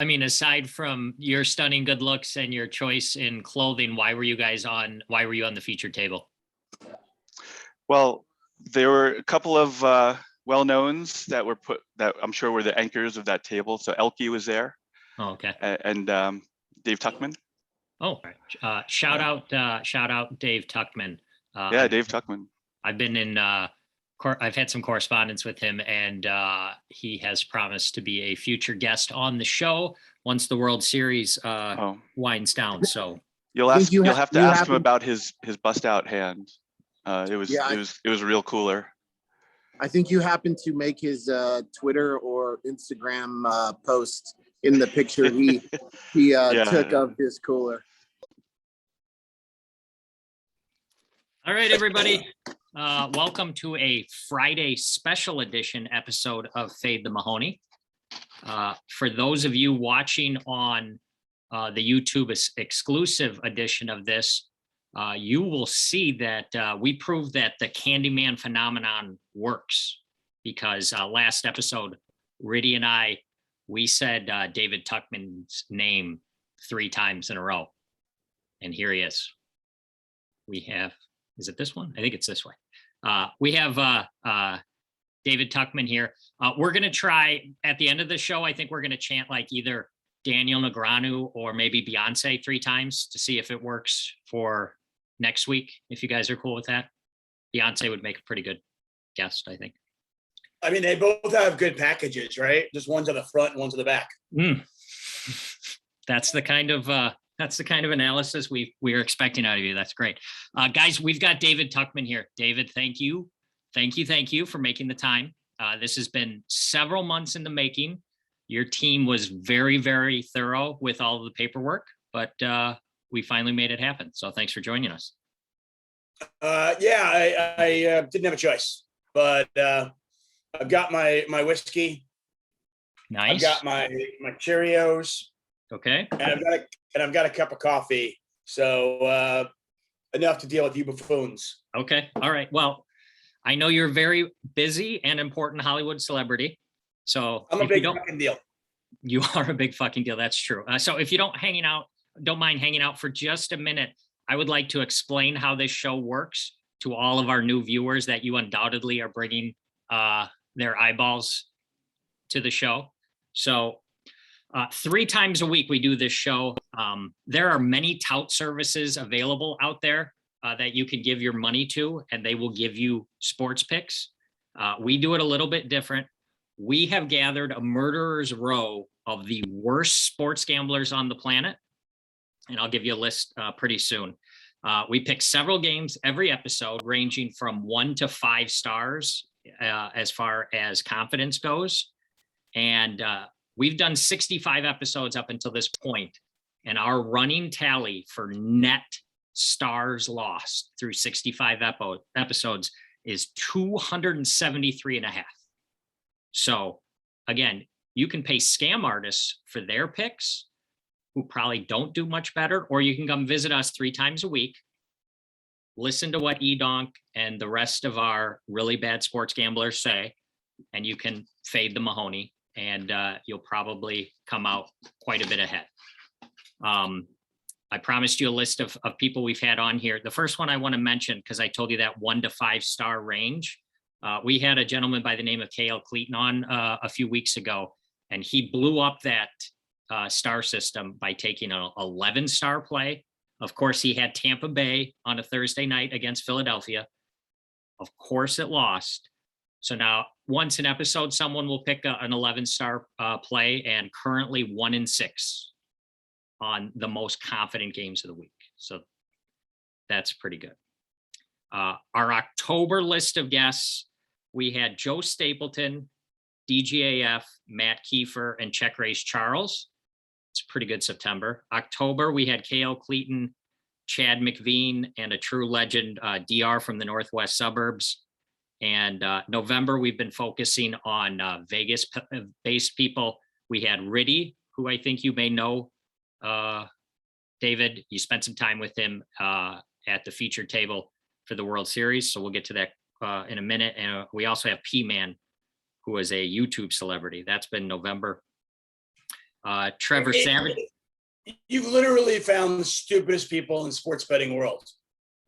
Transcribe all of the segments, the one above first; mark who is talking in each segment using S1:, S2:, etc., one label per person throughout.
S1: I mean, aside from your stunning good looks and your choice in clothing, why were you on the featured table?
S2: Well, there were a couple of well-knowns that I'm sure were the anchors of that table. So Elke was there.
S1: Oh, okay.
S2: And Dave Tuchman.
S1: Oh, shout out Dave Tuchman.
S2: Yeah, Dave Tuchman.
S1: I've been in I've had some correspondence with him, and he has promised to be a future guest on the show once the World Series winds down. So
S2: you'll have to ask him about his bust out hand. It was real cooler.
S3: I think you happened to make his Twitter or Instagram post in the picture he took of his cooler.
S1: All right, everybody. Welcome to a Friday special edition episode of Fade the Mahoney. For those of you watching on the YouTube exclusive edition of this, you will see that we proved that the Candyman phenomenon works, because last episode, Riddy and we said David Tuchman's name 3 times in a row. And here he is. Is it this one? I think it's this way. We have David Tuchman here. We're going to try at the end of the show. I think we're going to chant like either Daniel Negreanu or maybe Beyonce 3 times to see if it works for next week. If you guys are cool with that, Beyonce would make a pretty good guest, I think.
S4: I mean, they both have good packages, right? Just one's on the front and one's on the back.
S1: That's the kind of analysis we are expecting out of you. That's great. Guys, we've got David Tuchman here. David, thank you for making the time. This has been several months in the making. Your team was very, very thorough with all of the paperwork, but we finally made it happen. So thanks for joining us.
S4: I didn't have a choice, but I've got my whiskey.
S1: Nice.
S4: I've got my Cheerios.
S1: Okay.
S4: And I've got a cup of coffee. So enough to deal with you buffoons.
S1: Okay. All right. Well, I know you're a very busy and important Hollywood celebrity. So
S4: I'm a big fucking deal.
S1: You are a big fucking deal. That's true. So if you don't mind hanging out for just a minute, I would like to explain how this show works to all of our new viewers that you undoubtedly are bringing their eyeballs to the show. So 3 times a week we do this show. There are many tout services available out there that you can give your money to, and they will give you sports picks. We do it a little bit different. We have gathered a murderer's row of the worst sports gamblers on the planet, and I'll give you a list pretty soon. We pick several games every episode, ranging from 1 to 5 stars as far as confidence goes. And we've done 65 episodes up until this point, and our running tally for net stars lost through 65 episodes is 273.5. So again, you can pay scam artists for their picks who probably don't do much better, or you can come visit us 3 times a week, listen to what Edonk and the rest of our really bad sports gamblers say, and you can fade the Mahoney, and you'll probably come out quite a bit ahead. I promised you a list of people we've had on here. The first one I want to mention, because I told you that 1 to 5 star range. We had a gentleman by the name of K.L. Cleaton on a few weeks ago, and he blew up that star system by taking an 11-star play. Of course, he had Tampa Bay on a Thursday night against Philadelphia. Of course, it lost. So now, once an episode, someone will pick an 11-star play, and currently 1 in 6 on the most confident games of the week. So that's pretty good. Our October list of guests, we had Joe Stapleton, DGAF, Matt Kiefer, and Check Race Charles. It's a pretty good September. October, we had KL Cleaton, Chad McVean, and a true legend, DR from the Northwest suburbs. And November, we've been focusing on Vegas-based people. We had Riddy, who I think you may know. David, you spent some time with him at the featured table for the World Series. So we'll get to that in a minute. And we also have P-Man, who is a YouTube celebrity. That's been November. Trevor Savage.
S4: You've literally found the stupidest people in the sports betting world.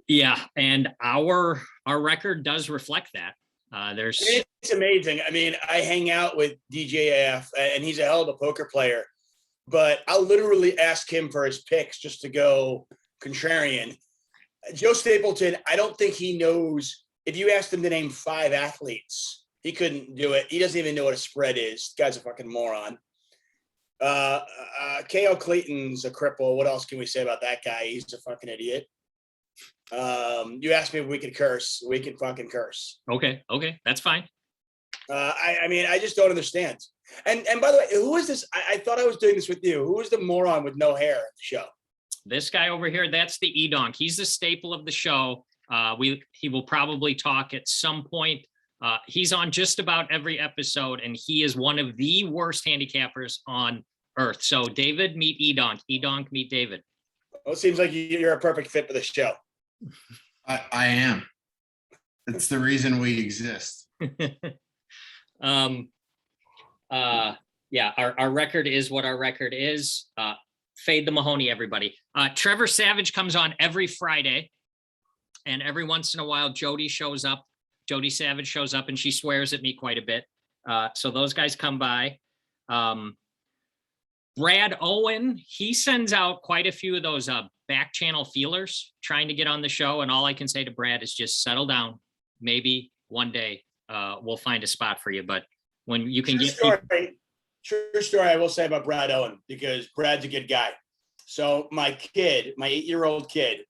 S1: Yeah, and our record does reflect that.
S4: It's amazing. I mean, I hang out with DJF, and he's a hell of a poker player, but I'll literally ask him for his picks just to go contrarian. Joe Stapleton, I don't think he knows. If you asked him to name 5 athletes, he couldn't do it. He doesn't even know what a spread is. The guy's a fucking moron. K.O. Clayton's a cripple. What else can we say about that guy? He's a fucking idiot. You asked me if we could curse. We can fucking curse.
S1: Okay, that's fine.
S4: I mean, I just don't understand. And by the way, who is this? I thought I was doing this with you. Who is the moron with no hair at the show?
S1: This guy over here, that's the E-Donk. He's the staple of the show. He will probably talk at some point. He's on just about every episode, and he is one of the worst handicappers on earth. So David, meet E-Donk. E-Donk, meet David.
S4: Well, it seems like you're a perfect fit for the show.
S5: I am. It's the reason we exist.
S1: Yeah, our record is what our record is. Fade the Mahoney, everybody. Trevor Savage comes on every Friday, and every once in a while, Jody Savage shows up, and she swears at me quite a bit. So those guys come by. Brad Owen, he sends out quite a few of those back channel feelers trying to get on the show. And all I can say to Brad is just settle down. Maybe one day we'll find a spot for you. But when you can
S4: True story, I will say about Brad Owen, because Brad's a good guy. So my 8-year-old kid,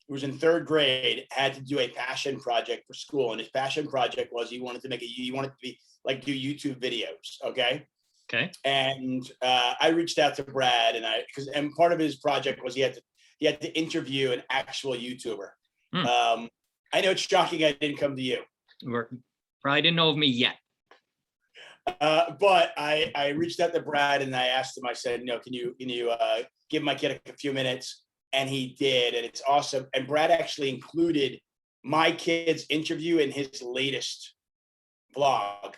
S4: who was in 3rd grade, had to do a passion project for school. And his passion project was he wanted to be like do YouTube videos. Okay. And I reached out to Brad, and part of his project was he had to interview an actual YouTuber. I know it's shocking I didn't come to you.
S1: Probably didn't know of me yet.
S4: But I reached out to Brad and I asked him, I said, can you give my kid a few minutes? And he did, and it's awesome. And Brad actually included my kid's interview in his latest vlog.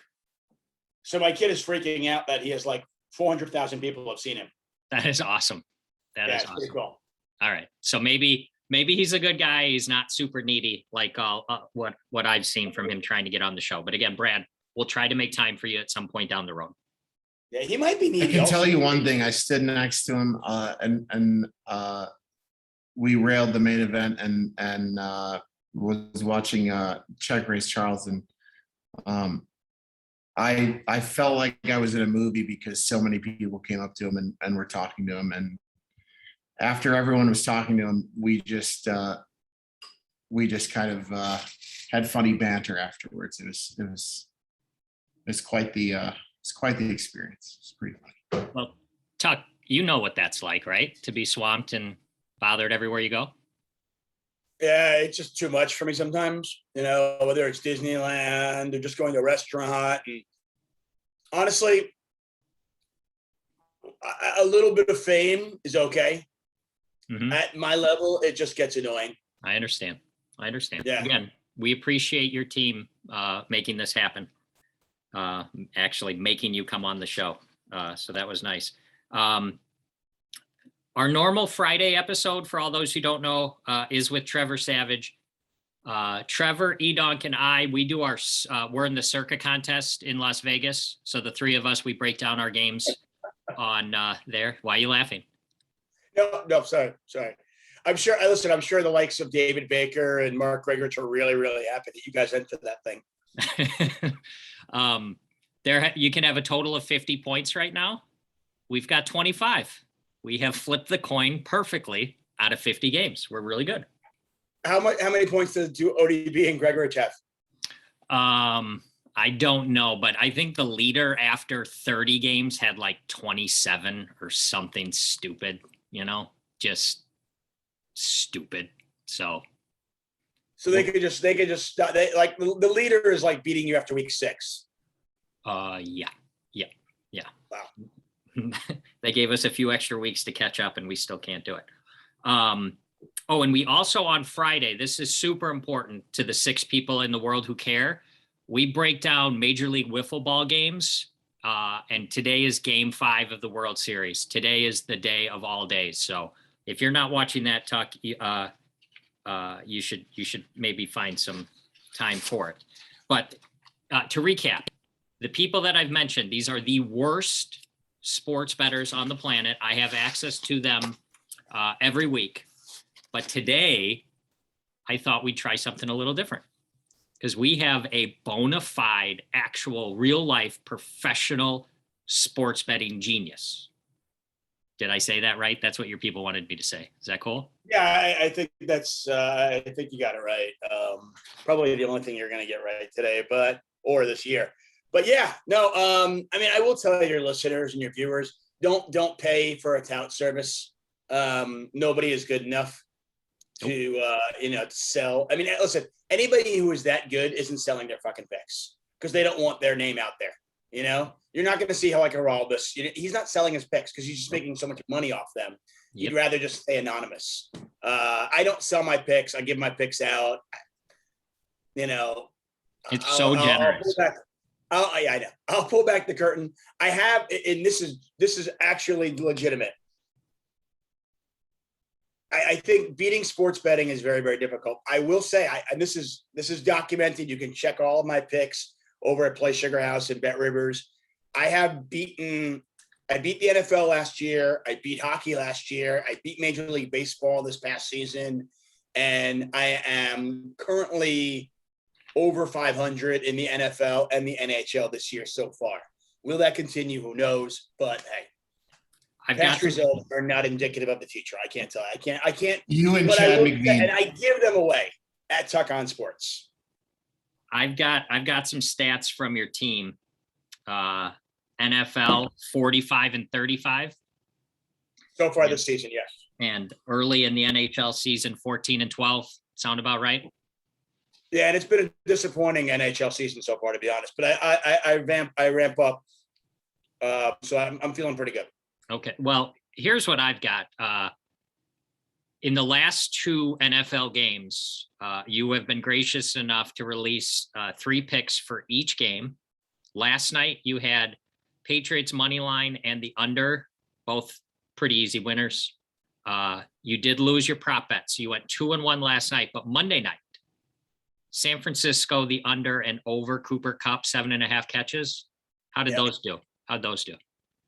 S4: So my kid is freaking out that he has like 400,000 people have seen him.
S1: That is awesome. That is awesome.
S4: Pretty cool.
S1: All right. So maybe he's a good guy. He's not super needy like what I've seen from him trying to get on the show. But again, Brad, we'll try to make time for you at some point down the road.
S4: Yeah, he might be needy.
S5: I can tell you one thing. I stood next to him and we railed the main event and was watching Check Race Charleston. I felt like I was in a movie because so many people came up to him and were talking to him. And after everyone was talking to him, we just kind of had funny banter afterwards. It was quite the experience. It's pretty funny.
S1: Well, Tuck, you know what that's like, right? To be swamped and bothered everywhere you go.
S4: Yeah, it's just too much for me sometimes, whether it's Disneyland or just going to a restaurant. And honestly, a little bit of fame is okay. Mm-hmm. At my level, it just gets annoying.
S1: I understand.
S4: Yeah.
S1: Again, we appreciate your team making this happen, actually making you come on the show. So that was nice. Our normal Friday episode, for all those who don't know, is with Trevor Savage. Trevor, E-Donk, and I, we do we're in the Circa contest in Las Vegas. So the 3 of us, we break down our games on there. Why are you laughing?
S4: No, sorry. I'm sure the likes of David Baker and Mark Gregorich are really, really happy that you guys entered that thing.
S1: You can have a total of 50 points right now. We've got 25. We have flipped the coin perfectly out of 50 games. We're really good.
S4: How many points do ODB and Gregorich have?
S1: I don't know, but I think the leader after 30 games had like 27 or something stupid, just stupid. So
S4: they could just like the leader is like beating you after week 6.
S1: Yeah.
S4: Wow.
S1: They gave us a few extra weeks to catch up and we still can't do it. And we also on Friday, this is super important to the 6 people in the world who care. We break down Major League Wiffle Ball games And today is game 5 of the World Series. Today is the day of all days. So if you're not watching that, Tuck, you should maybe find some time for it. But to recap, the people that I've mentioned, these are the worst sports bettors on the planet. I have access to them every week. But today, I thought we'd try something a little different, because we have a bona fide, actual, real life, professional sports betting genius. Did I say that right? That's what your people wanted me to say. Is that cool?
S4: Yeah, I think that's, I think you got it right. Probably the only thing you're going to get right today, or this year. But yeah, no, I mean, I will tell your listeners and your viewers, don't pay for a tout service. Nobody is good enough to, to sell. I mean, listen, anybody who is that good isn't selling their fucking picks because they don't want their name out there. You're not going to see how like Geraldus, he's not selling his picks because he's just making so much money off them. He'd rather just stay anonymous. I don't sell my picks. I give my picks out.
S1: It's so generous.
S4: I know. I'll pull back the curtain. I have, and this is actually legitimate. I think beating sports betting is very, very difficult. I will say, and this is documented. You can check all of my picks over at Play Sugar House and Bet Rivers. I beat the NFL last year. I beat hockey last year. I beat Major League Baseball this past season. And I am currently over 500 in the NFL and the NHL this year so far. Will that continue? Who knows? But hey, past results are not indicative of the future. I can't tell. I can't.
S5: You and Chad McVeigh.
S4: And I give them away at Tuck on Sports.
S1: I've got some stats from your team. NFL 45 and 35.
S4: So far this season, yes.
S1: And early in the NHL season, 14 and 12. Sound about right?
S4: Yeah, and it's been a disappointing NHL season so far, to be honest. But I ramp up. So I'm feeling pretty good.
S1: Okay. Well, here's what I've got. In the last 2 NFL games, you have been gracious enough to release 3 picks for each game. Last night, you had Patriots money line and the under, both pretty easy winners. You did lose your prop bets. You went 2-1 last night, but Monday night, San Francisco, the under and over Cooper Kupp, 7.5 catches. How did those do? How'd those do?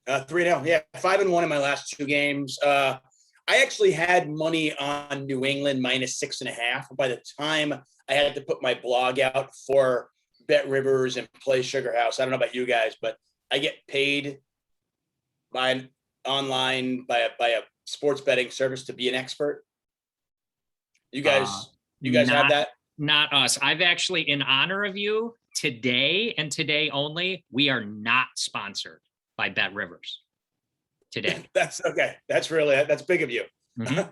S4: 3-0. Yeah, 5-1 in my last 2 games. I actually had money on New England minus 6.5. By the time I had to put my blog out for Bet Rivers and Play Sugar House, I don't know about you guys, but I get paid online by a sports betting service to be an expert. You guys have that?
S1: Not us. I've actually, in honor of you, today and today only, we are not sponsored by Bet Rivers today.
S4: That's okay. That's big of you.
S1: Mm-hmm.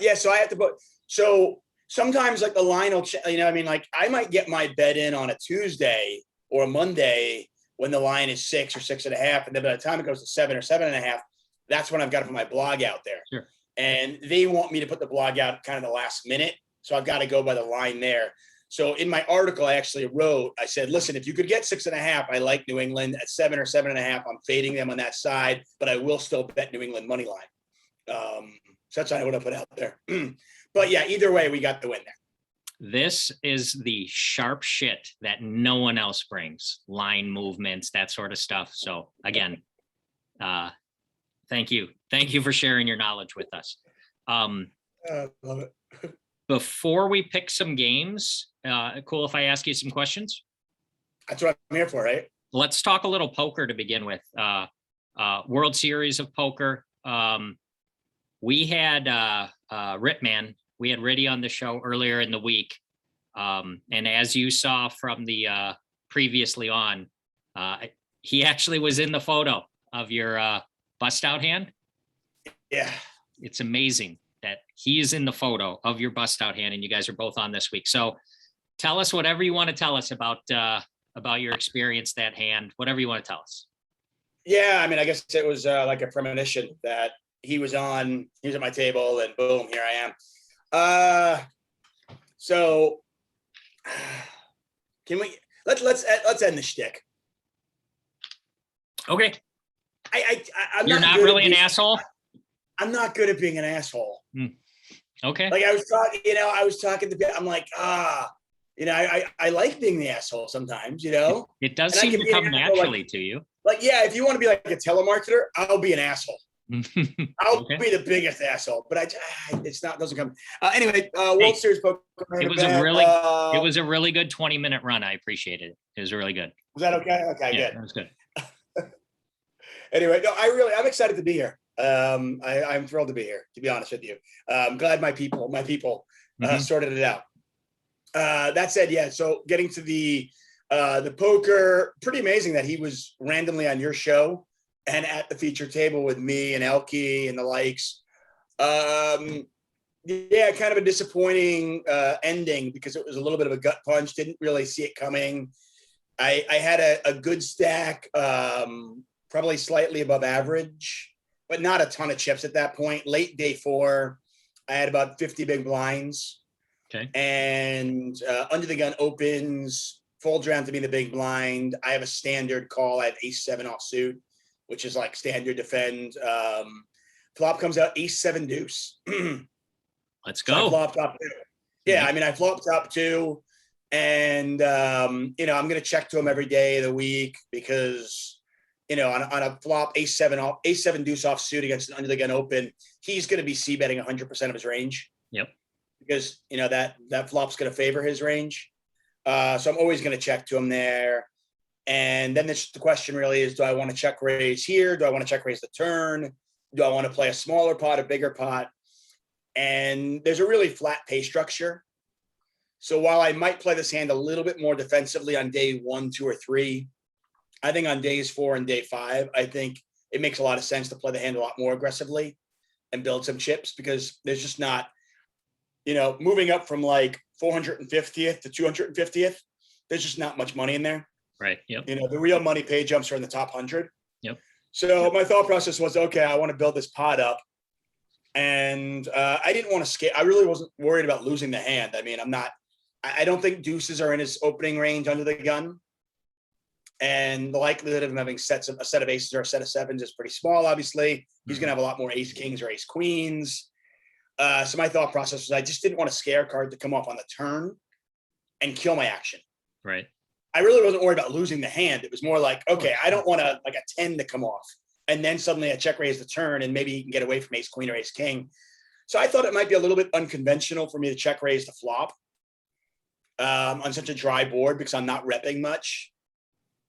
S4: Yeah. So I have to put, so sometimes like the line will, like I might get my bet in on a Tuesday or a Monday when the line is 6 or 6.5. And then by the time it goes to 7 or 7.5, that's when I've got to put my blog out there.
S1: Sure.
S4: And they want me to put the blog out kind of the last minute. So I've got to go by the line there. So in my article, I actually wrote, I said, listen, if you could get 6.5, I like New England. At 7 or 7.5, I'm fading them on that side, but I will still bet New England money line. So that's what I would have put out there. But yeah, either way, we got the win there.
S1: This is the sharp shit that no one else brings. Line movements, that sort of stuff. So again, thank you. Thank you for sharing your knowledge with us.
S4: Love it.
S1: Before we pick some games, cool if I ask you some questions?
S4: That's what I'm here for, right?
S1: Let's talk a little poker to begin with. World Series of Poker. We had Ritman. We had Ritty on the show earlier in the week. And as you saw from the previously on, he actually was in the photo of your bust out hand.
S4: Yeah.
S1: It's amazing that he is in the photo of your bust out hand and you guys are both on this week. So tell us whatever you want to tell us about your experience, that hand, whatever you want to tell us.
S4: Yeah. I mean, I guess it was like a premonition that he was at my table and boom, here I am. So can we, let's end the shtick.
S1: Okay.
S4: I'm
S1: You're not
S4: good at
S1: really an
S4: being-
S1: asshole?
S4: I'm not good at being an asshole.
S1: Okay.
S4: Like I was talking to, I'm like, I like being the asshole sometimes,
S1: It does
S4: And I
S1: seem
S4: can
S1: to
S4: be an
S1: come
S4: asshole,
S1: naturally to you.
S4: Like, yeah, if you want to be like a telemarketer, I'll be an asshole. I'll
S1: Okay.
S4: be the biggest asshole, but doesn't come. Anyway, World Series poker.
S1: It was a really good 20-minute run. I appreciated it. It was really good.
S4: Was that okay? Okay,
S1: Yeah,
S4: good.
S1: that was good.
S4: Anyway, no, I'm excited to be here. I'm thrilled to be here, to be honest with you. I'm glad my people sorted it out. That said, yeah, so getting to the poker, pretty amazing that he was randomly on your show and at the feature table with me and Elke and the likes. Yeah, kind of a disappointing ending because it was a little bit of a gut punch. Didn't really see it coming. I had a good stack, probably slightly above average, but not a ton of chips at that point. Late day 4, I had about 50 big blinds.
S1: Okay.
S4: And under the gun opens, folds around to be the big blind. I have a standard call at ace-7 offsuit, which is like standard defend. Flop comes out ace-7 deuce.
S1: Let's
S4: So I
S1: go.
S4: flopped up 2. Yeah, I mean, I flopped up 2. And, I'm going to check to him every day of the week because, on a flop ace-7 deuce offsuit against an under the gun open, he's going to be c-betting 100% of his range.
S1: Yep.
S4: Because, that flop's going to favor his range. So I'm always going to check to him there. And then the question really is, do I want to check raise here? Do I want to check raise the turn? Do I want to play a smaller pot, a bigger pot? And there's a really flat pay structure. So while I might play this hand a little bit more defensively on day 1, 2, or 3, I think on days 4 and day 5, I think it makes a lot of sense to play the hand a lot more aggressively and build some chips because there's just not, moving up from like 450th to 250th, there's just not much money in there.
S1: Right. Yep.
S4: The real money pay jumps are in the top 100.
S1: Yep.
S4: So my thought process was, okay, I want to build this pot up. And I didn't want to scale. I really wasn't worried about losing the hand. I mean, I don't think deuces are in his opening range under the gun. And the likelihood of him having a set of aces or a set of 7s is pretty small, obviously. He's going to have a lot more ace kings or ace queens. So my thought process was I just didn't want a scare card to come off on the turn and kill my action.
S1: Right.
S4: I really wasn't worried about losing the hand. It was more like, okay, I don't want a 10 to come off. And then suddenly I check raise the turn and maybe he can get away from ace queen or ace king. So I thought it might be a little bit unconventional for me to check raise the flop on such a dry board because I'm not repping much.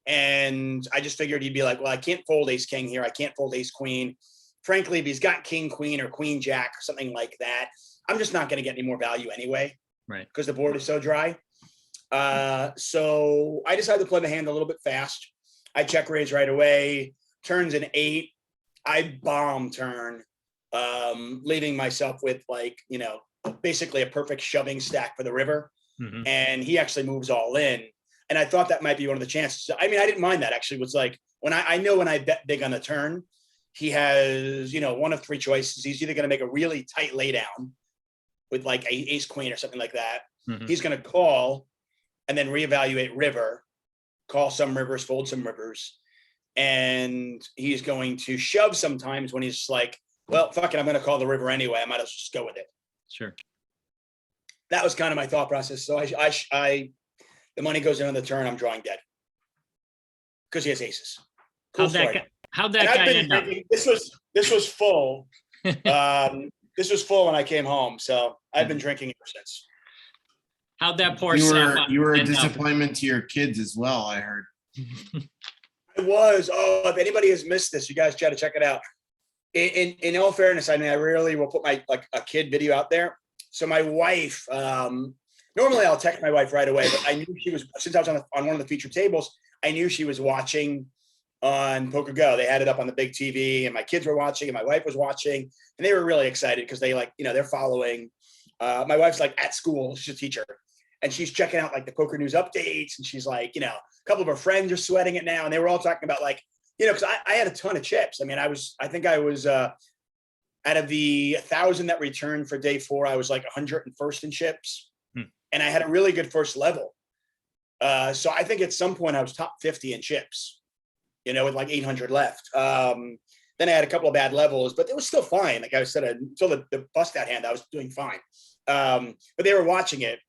S4: And I just figured he'd be like, well, I can't fold ace king here. I can't fold ace queen. Frankly, if he's got king queen or queen jack or something like that, I'm just not going to get any more value anyway.
S1: Right.
S4: Because the board is so dry. So I decided to play the hand a little bit fast. I check raise right away. Turns an 8. I bomb turn, leaving myself with basically a perfect shoving stack for the river.
S1: Mm-hmm.
S4: And he actually moves all in. And I thought that might be one of the chances. I mean, I didn't mind that actually. It was like when I know when I bet big on the turn, he has, one of 3 choices. He's either going to make a really tight laydown with like a ace queen or something like that.
S1: Mm-hmm.
S4: He's going to call and then reevaluate river, call some rivers, fold some rivers. And he's going to shove sometimes when he's like, well, fuck it, I'm going to call the river anyway. I might as well just go with it.
S1: Sure.
S4: That was kind of my thought process. So the money goes in on the turn. I'm drawing dead because he has aces. Cool
S1: How'd that guy end up?
S4: This was full. This was full when I came home. So I've been drinking ever since.
S1: How'd that poor
S5: You were a disappointment to your kids as well, I heard.
S4: I was. Oh, if anybody has missed this, you guys try to check it out. In all fairness, I mean, I rarely will put my a kid video out there. So my wife, normally I'll text my wife right away, but I knew she was, since I was on one of the featured tables, I knew she was watching on Poker Go. They had it up on the big TV and my kids were watching and my wife was watching and they were really excited because they they're following. My wife's at school, she's a teacher and she's checking out the poker news updates and she's a couple of her friends are sweating it now and they were all talking about because I had a ton of chips. I mean, I think I was out of the 1,000 that returned for day 4, I was 101st in chips. And I had a really good first level. So I think at some point I was top 50 in chips, with like 800 left. Then I had a couple of bad levels, but it was still fine. Like I said, until the bust out hand, I was doing fine. But they were watching it.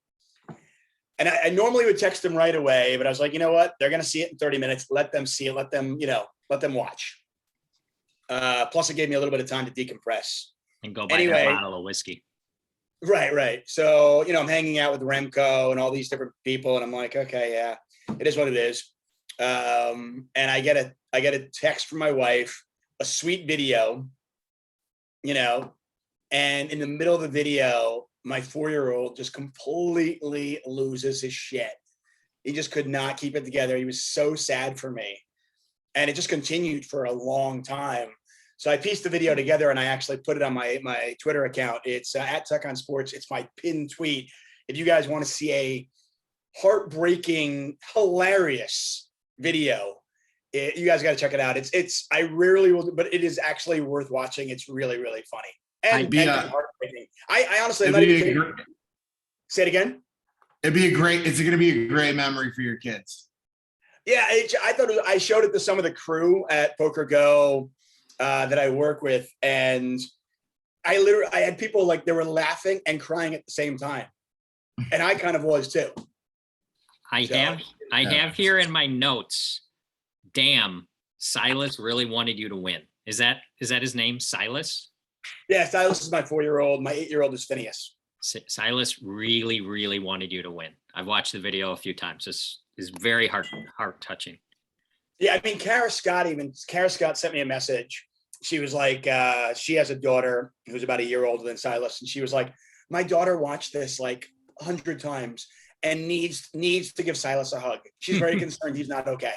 S4: And I normally would text them right away, but I was like, you know what? They're going to see it in 30 minutes. Let them see it. Let them watch. Plus, it gave me a little bit of time to decompress.
S1: And go buy that bottle of whiskey.
S4: Right. So, I'm hanging out with Remco and all these different people. And I'm like, okay, yeah, it is what it is. And I get a text from my wife, a sweet video, and in the middle of the video, my 4-year-old just completely loses his shit. He just could not keep it together. He was so sad for me. And it just continued for a long time. So I pieced the video together and I actually put it on my Twitter account. It's at Tuchman Sports. It's my pinned tweet. If you guys want to see a heartbreaking, hilarious video, you guys got to check it out. I rarely will, but it is actually worth watching. It's really, really funny. And heartbreaking. I honestly, I'm not even say it again.
S5: It's going to be a great memory for your kids.
S4: Yeah, I thought I showed it to some of the crew at Poker Go that I work with, and I had people like they were laughing and crying at the same time, and I kind of was too.
S1: I have here in my notes. Damn, Silas really wanted you to win. Is that his name, Silas? Yeah,
S4: Silas is my 4-year-old. My 8-year-old is Phineas.
S1: Silas really, really wanted you to win. I've watched the video a few times. This is very heart touching.
S4: Yeah, I mean, Kara Scott sent me a message. She was like, she has a daughter who's about a year older than Silas. And she was like, my daughter watched this like 100 times and needs to give Silas a hug. She's very concerned he's not okay.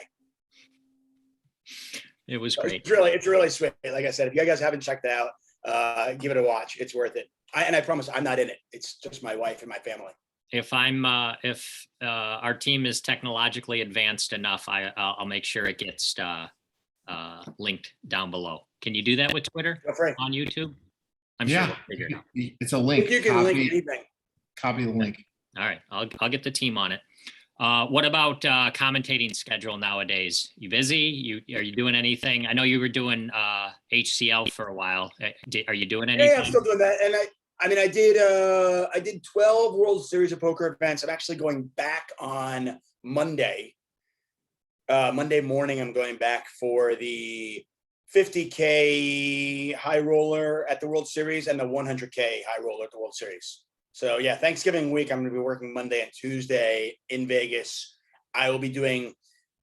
S1: It was great.
S4: It's really sweet. Like I said, if you guys haven't checked it out, give it a watch. It's worth it. I promise I'm not in it. It's just my wife and my family.
S1: If our team is technologically advanced enough, I'll make sure it gets linked down below. Can you do that with Twitter on YouTube? I'm sure we'll figure it out.
S5: It's a link.
S4: You can link anything.
S5: Copy the link.
S1: All right, I'll get the team on it. What about commentating schedule nowadays? You busy? Are you doing anything? I know you were doing HCL for a while. Are you doing anything?
S4: Yeah, I'm still doing that. And I did 12 World Series of Poker events. I'm actually going back on Monday. Monday morning, I'm going back for the 50K high roller at the World Series and the 100K high roller at the World Series. So yeah, Thanksgiving week, I'm going to be working Monday and Tuesday in Vegas. I will be doing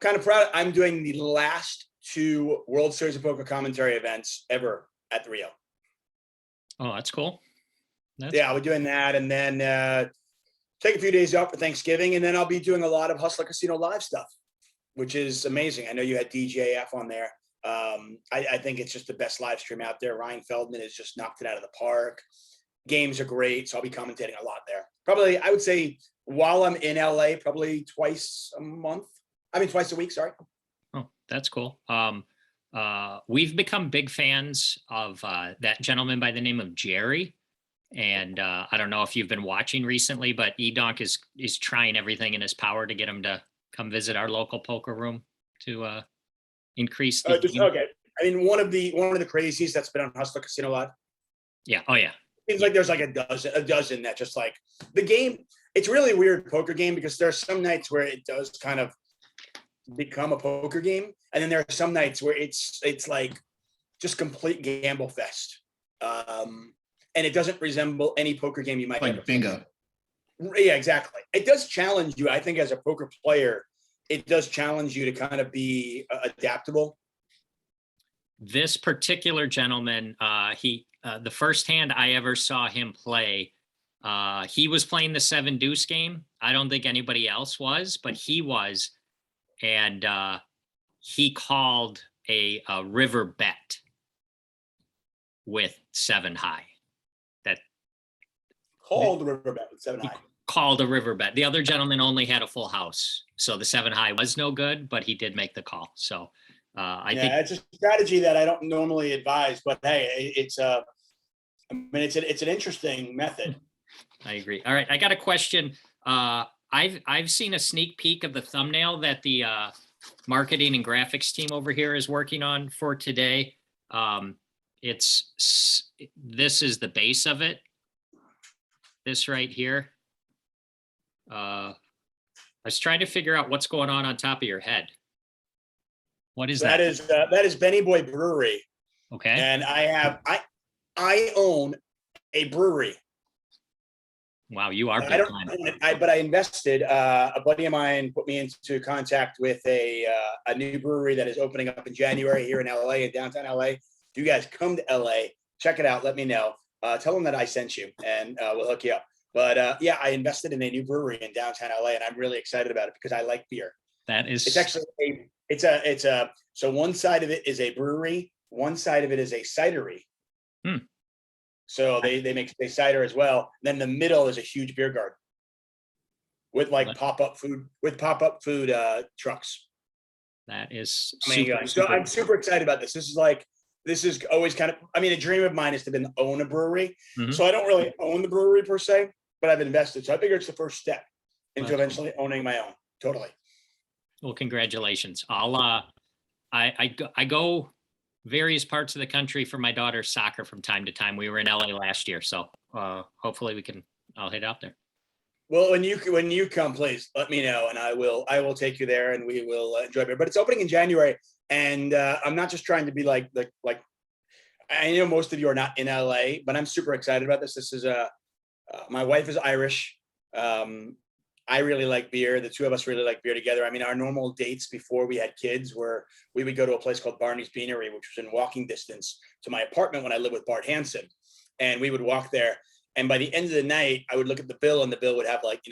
S4: I'm doing the last 2 World Series of Poker commentary events ever at the Rio.
S1: Oh, that's cool.
S4: I'll be doing that, and then take a few days off for Thanksgiving, and then I'll be doing a lot of Hustler Casino Live stuff, which is amazing. I know you had DJF on there. I think it's just the best live stream out there. Ryan Feldman has just knocked it out of the park. Games are great, so I'll be commentating a lot there. Probably, I would say, while I'm in LA, probably twice a week, sorry.
S1: Oh, that's cool. We've become big fans of that gentleman by the name of Jerry. And I don't know if you've been watching recently, but Edonk is trying everything in his power to get him to come visit our local poker room to increase the
S4: okay. I mean, one of the crazies that's been on Hustler Casino Live.
S1: Yeah. Oh yeah.
S4: Seems like there's like a dozen that just like the game. It's really weird poker game because there's some nights where it does kind of become a poker game, and then there are some nights where it's like just complete gamble fest. And it doesn't resemble any poker game you might
S5: like bingo.
S4: Yeah, exactly. It does challenge you. I think as a poker player, it does challenge you to kind of be adaptable.
S1: This particular gentleman, the first hand I ever saw him play, he was playing the 7 deuce game. I don't think anybody else was, but he was. And he called a river bet with 7 high.
S4: Called a river bet with 7 high.
S1: Called a river bet. The other gentleman only had a full house, so the 7 high was no good, but he did make the call. So I think
S4: it's a strategy that I don't normally advise, but hey, it's an interesting method.
S1: I agree. All right, I got a question. I've seen a sneak peek of the thumbnail that the marketing and graphics team over here is working on for today. This is the base of it. This right here. I was trying to figure out what's going on top of your head. What is that?
S4: That is Benny Boy Brewery.
S1: Okay.
S4: And I own a brewery.
S1: Wow, you are.
S4: I don't own it, but I invested. A buddy of mine put me into contact with a new brewery that is opening up in January here in LA, in downtown LA. If you guys come to LA, check it out. Let me know. Tell them that I sent you, and we'll hook you up. But yeah, I invested in a new brewery in downtown LA, and I'm really excited about it because I like beer.
S1: That is.
S4: It's actually so one side of it is a brewery, one side of it is a cidery. So they make cider as well. Then the middle is a huge beer garden with like pop-up food trucks.
S1: That is
S4: super, so I'm super excited about this. This is always kind of, I mean, a dream of mine is to own a brewery. Mm-hmm. So I don't really own the brewery per se, but I've invested. So I figure it's the first step into eventually owning my own. Totally.
S1: Well, congratulations. I go various parts of the country for my daughter's soccer from time to time. We were in LA last year, so hopefully I'll head out there.
S4: Well, when you come, please let me know, and I will take you there, and we will enjoy it. But it's opening in January, and I'm not just trying to be like I know most of you are not in LA, but I'm super excited about this. This is my wife is Irish. I really like beer. The two of us really like beer together. I mean, our normal dates before we had kids were we would go to a place called Barney's Beanery, which was in walking distance to my apartment when I lived with Bart Hansen. And we would walk there. And by the end of the night, I would look at the bill, and the bill would have like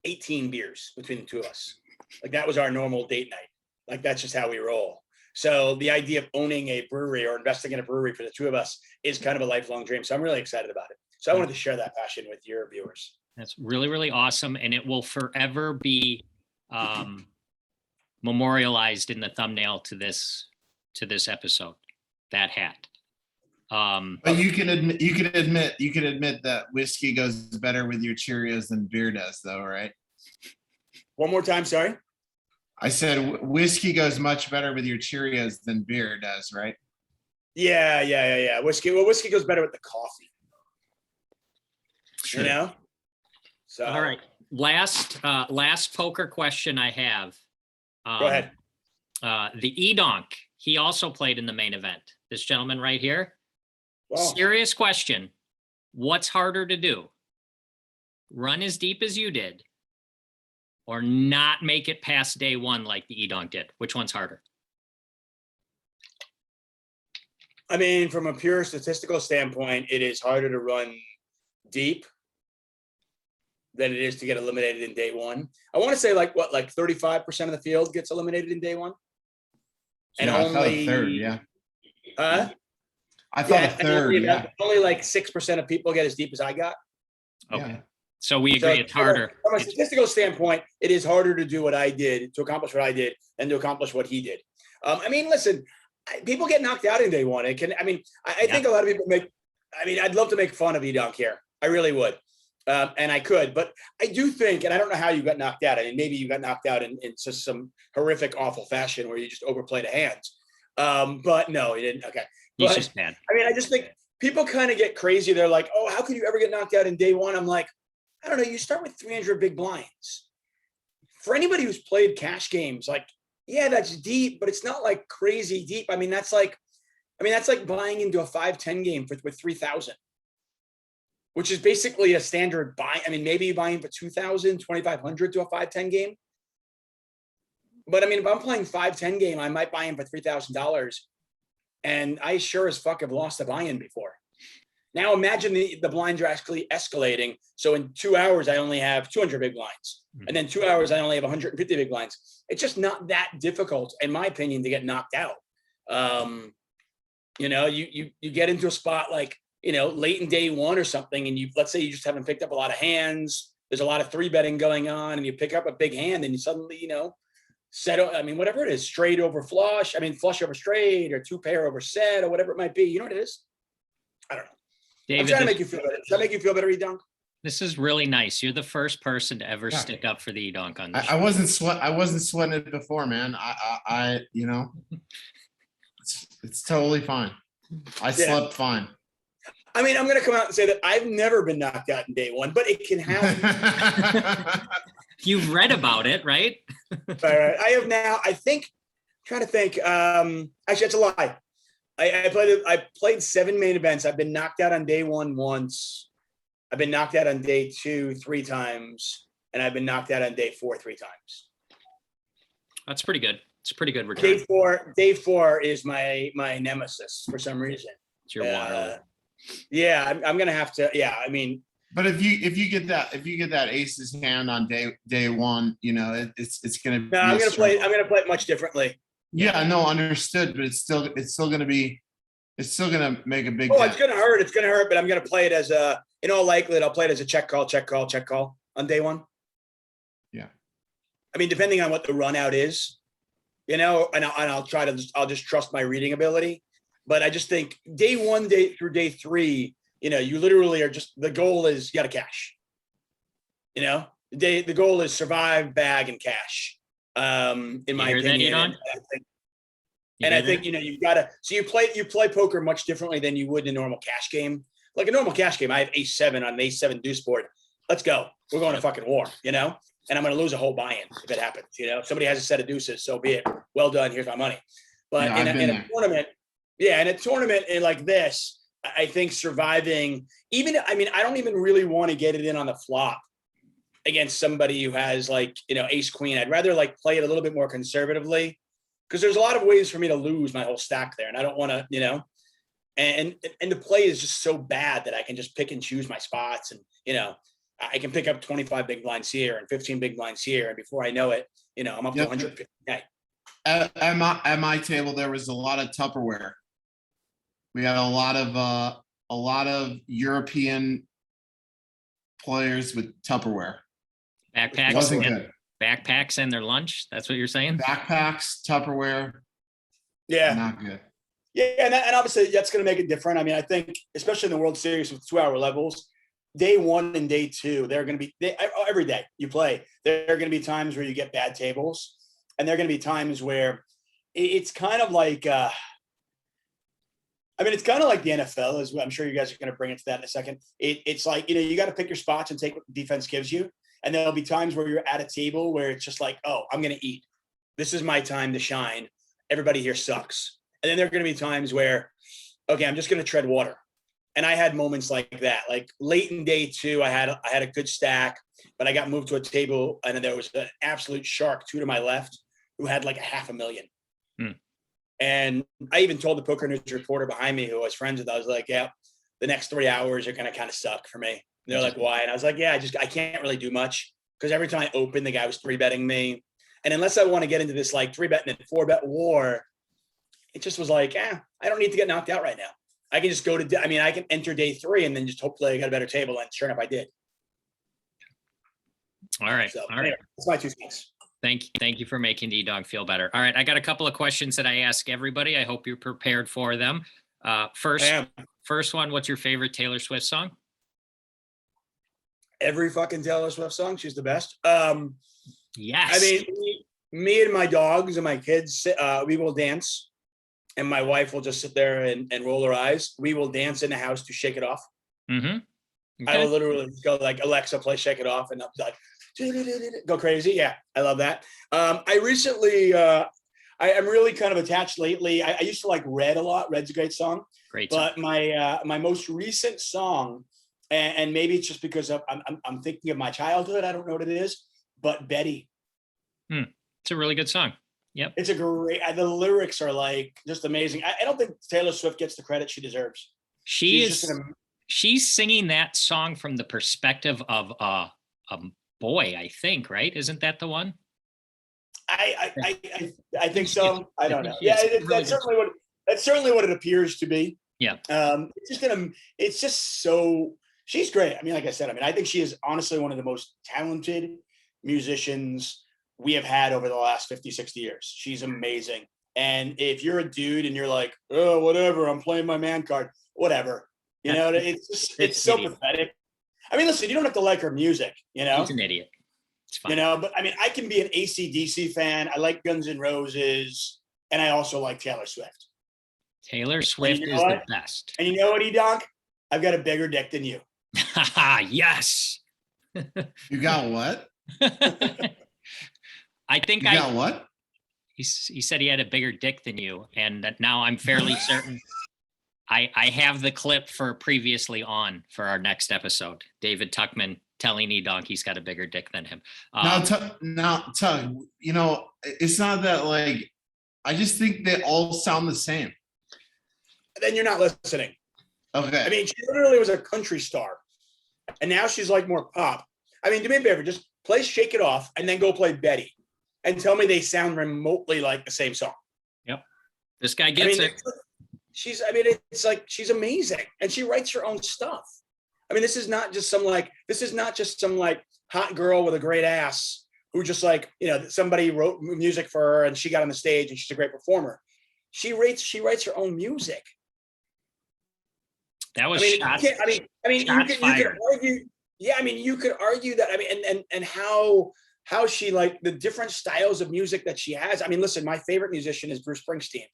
S4: 18 beers between the two of us. Like that was our normal date night. Like that's just how we roll. So the idea of owning a brewery or investing in a brewery for the two of us is kind of a lifelong dream. So I'm really excited about it. So I wanted to share that passion with your viewers.
S1: That's really, really awesome. And it will forever be memorialized in the thumbnail to this episode, that hat.
S5: But you can admit that whiskey goes better with your Cheerios than beer does, though, right?
S4: One more time, sorry.
S5: I said whiskey goes much better with your Cheerios than beer does, right?
S4: Yeah. Whiskey goes better with the coffee. Sure. You know? So
S1: all right. Last poker question I have.
S4: Go ahead.
S1: The E-Donk, he also played in the main event. This gentleman right here. Wow. Serious question. What's harder to do? Run as deep as you did, or not make it past day one like the E-Donk did? Which one's harder?
S4: I mean, from a pure statistical standpoint, it is harder to run deep than it is to get eliminated in day one. I want to say like 35% of the field gets eliminated in day one. And
S5: yeah, only a third, yeah. I thought a third.
S4: Only like 6% of people get as deep as I got.
S1: Okay. Yeah. So we agree it's harder.
S4: From a statistical standpoint, it is harder to do what I did, to accomplish what I did, than to accomplish what he did. I mean, listen, people get knocked out in day one. I think a lot of people I'd love to make fun of E-Donk here. I really would. And I could, but I do think, and I don't know how you got knocked out. I mean, maybe you got knocked out in just some horrific, awful fashion where you just overplayed a hand. But no, you didn't. Okay.
S1: He's just bad.
S4: I mean, I just think people kind of get crazy. They're like, oh, how could you ever get knocked out in day one? I'm like, I don't know. You start with 300 big blinds. For anybody who's played cash games, like, yeah, that's deep, but it's not like crazy deep. I mean, that's like buying into a 5-10 game with 3,000. Which is basically a standard buy. I mean, maybe you buy in for 2,000, 2,500 to a 5-10 game. But I mean, if I'm playing 5-10 game, I might buy in for $3,000. And I sure as fuck have lost a buy-in before. Now imagine the blinds are actually escalating. So in 2 hours, I only have 200 big blinds. And then 2 hours, I only have 150 big blinds. It's just not that difficult, in my opinion, to get knocked out. You get into a spot like, late in day one or something, and let's say you just haven't picked up a lot of hands. There's a lot of 3-betting going on, and you pick up a big hand, and you suddenly, settle. I mean, whatever it is, straight over flush. I mean, flush over straight, or 2-pair over set, or whatever it might be. You know what it is? I don't know. David, I'm trying to make you feel better. Does that make you feel better, E-Donk?
S1: This is really nice. You're the first person to ever
S5: Yeah.
S1: stick up for the E-Donk on this.
S5: I wasn't sweating it before, man. I you know, it's totally fine. I slept fine.
S4: I mean, I'm going to come out and say that I've never been knocked out in day one, but it can happen.
S1: You've read about it, right?
S4: Right. I have now, I think, trying to think, actually, that's a lie. I played 7 main events. I've been knocked out on day one once. I've been knocked out on day 2 3 times, and I've been knocked out on day 4 3 times.
S1: That's pretty good. It's a pretty good return.
S4: Day four is my nemesis for some reason.
S1: It's your water.
S4: Yeah, I'm gonna have to. Yeah, I mean,
S5: but if you get that ace's hand on day one, you know, it's gonna.
S4: No, I'm gonna play it much differently.
S5: Yeah, no, understood, but it's still gonna make a big.
S4: Oh, it's gonna hurt. It's gonna hurt, but I'm gonna play it as a. In all likelihood, I'll play it as a check call on day one.
S5: Yeah.
S4: I mean, depending on what the run out is, you know, and I'll just trust my reading ability. But I just think day 1 through day 3, you know, you literally are just, the goal is you got to cash. You know, the goal is survive, bag, and cash. In my opinion, I think you know you've got to. So you play poker much differently than you would in a normal cash game. Like a normal cash game, I have ace-7 on an ace-7 deuce board. Let's go. We're going to fucking war, you know? And I'm going to lose a whole buy-in if it happens, you know? If somebody has a set of deuces, so be it. Well done. Here's my money. But in a tournament, in a tournament like this, I think surviving, I don't even really want to get it in on the flop against somebody who has like, you know, ace-queen. I'd rather like play it a little bit more conservatively because there's a lot of ways for me to lose my whole stack there. And I don't want to, you know, and the play is just so bad that I can just pick and choose my spots. And, you know, I can pick up 25 big blinds here and 15 big blinds here. And before I know it, you know, I'm up to 150.
S5: At my table, there was a lot of Tupperware. We had a lot of European players with Tupperware.
S1: Backpacks.
S5: Wasn't good.
S1: Backpacks and their lunch. That's what you're saying?
S5: Backpacks, Tupperware.
S4: Yeah.
S5: Not good.
S4: Yeah, and obviously that's going to make it different. I mean, I think, especially in the World Series with 2-hour levels, day 1 and day 2, they're going to be every day you play. There are going to be times where you get bad tables, and there are going to be times where it's kind of like, it's kind of like the NFL, as I'm sure you guys are going to bring into that in a second. It's like, you know, you got to pick your spots and take what the defense gives you, and there'll be times where you're at a table where it's just like, oh, I'm going to eat. This is my time to shine. Everybody here sucks. And then there are going to be times where, okay, I'm just going to tread water. And I had moments like that. Like late in day 2, I had a good stack, but I got moved to a table and there was an absolute shark 2 to my left who had like $500,000. And I even told the Poker News reporter behind me who I was friends with, I was like, yeah, the next 3 hours are going to kind of suck for me. And they're like, why? And I was like, yeah, I can't really do much because every time I opened, the guy was 3-betting me. And unless I want to get into this like 3-bet and then 4-bet war, it just was like, I don't need to get knocked out right now. I can just go to, I can enter day 3 and then just hopefully I got a better table. And sure enough, I did.
S1: All right.
S4: So,
S1: all right.
S4: Anyway, that's my 2 cents.
S1: Thank you for making the dog feel better. All right. I got a couple of questions that I ask everybody. I hope you're prepared for them. First one, what's your favorite Taylor Swift song?
S4: Every fucking Taylor Swift song. She's the best.
S1: Yes.
S4: I mean, me and my dogs and my kids, we will dance. And my wife will just sit there and roll her eyes. We will dance in the house to Shake It Off.
S1: Mm-hmm. Okay.
S4: I will literally go like, Alexa, play Shake It Off. And I'll be like, go crazy. Yeah, I love that. I recently, I'm really kind of attached lately. I used to like Red a lot. Red's a great song.
S1: Great song.
S4: But my most recent song, and maybe it's just because I'm thinking of my childhood. I don't know what it is, but Betty.
S1: It's a really good song. Yep.
S4: It's a great, the lyrics are like just amazing. I don't think Taylor Swift gets the credit she deserves.
S1: She's singing that song from the perspective of a boy, I think, right? Isn't that the one?
S4: I think so. I don't know. Yeah, that's certainly what it appears to be.
S1: Yeah.
S4: It's just so, she's great. I mean, like I said, I think she is honestly one of the most talented musicians we have had over the last 50, 60 years. She's amazing. And if you're a dude and you're like, oh, whatever, I'm playing my man card, whatever, you know, it's so pathetic. I mean, listen, you don't have to like her music, you know?
S1: He's an idiot. It's fine.
S4: You know, but I mean, I can be an AC/DC fan. I like Guns N' Roses, and I also like Taylor Swift.
S1: Taylor Swift
S4: you know
S1: is
S4: what?
S1: the best.
S4: And you know what, E-Donk? I've got a bigger dick than you.
S1: Yes.
S5: You got what?
S1: I think
S5: You got what?
S1: he said he had a bigger dick than you, and that now I'm fairly certain. I have the clip for previously on for our next episode. David Tuchman telling E-Donk he's got a bigger dick than him.
S5: Tug, you know, it's not that like, I just think they all sound the same.
S4: Then you're not listening.
S5: Okay.
S4: I mean, she literally was a country star, and now she's like more pop. I mean, do me a favor, just play "Shake It Off" and then go play Betty, and tell me they sound remotely like the same song.
S1: Yep, this guy gets it.
S4: It's like she's amazing, and she writes her own stuff. I mean, this is not just some hot girl with a great ass who just like, you know, somebody wrote music for her and she got on the stage and she's a great performer. She writes her own music.
S1: That was
S4: you could argue. Yeah, I mean, you could argue that. I mean, and how she, like, the different styles of music that she has. I mean, listen, my favorite musician is Bruce Springsteen.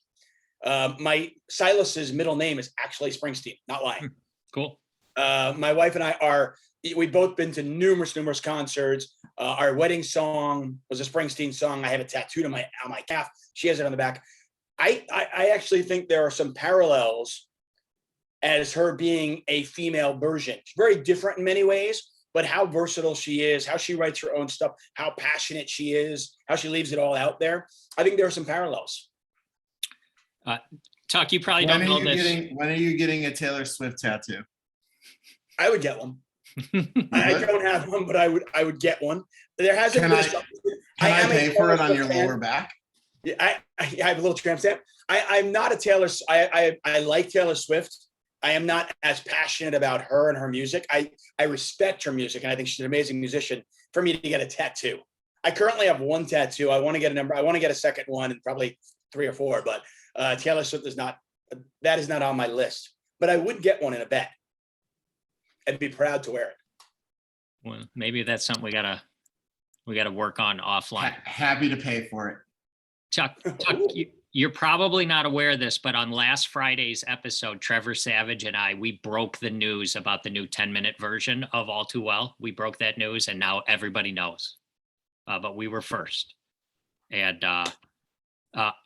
S4: My Silas's middle name is actually Springsteen. Not lying.
S1: Cool.
S4: My wife and we've both been to numerous concerts. Our wedding song was a Springsteen song. I have it tattooed on my calf. She has it on the back. I actually think there are some parallels as her being a female version. She's very different in many ways, but how versatile she is, how she writes her own stuff, how passionate she is, how she leaves it all out there. I think there are some parallels.
S1: Tuck, you probably don't know this.
S5: When are you getting a Taylor Swift tattoo?
S4: I would get one. I don't have one, but I would get one. There hasn't been.
S5: Can I pay for it on your lower back?
S4: Yeah, I have a little tramp stamp. I'm not a Taylor. I like Taylor Swift. I am not as passionate about her and her music. I respect her music, and I think she's an amazing musician. For me to get a tattoo, I currently have one tattoo. I want to get a second one, and probably 3 or 4. But Taylor Swift is not on my list. But I would get one in a bet. I'd be proud to wear it.
S1: Well, maybe that's something we gotta work on offline.
S5: Happy to pay for it.
S1: Chuck, you're probably not aware of this, but on last Friday's episode, Trevor Savage and we broke the news about the new 10-minute version of All Too Well. We broke that news, and now everybody knows. But we were first. And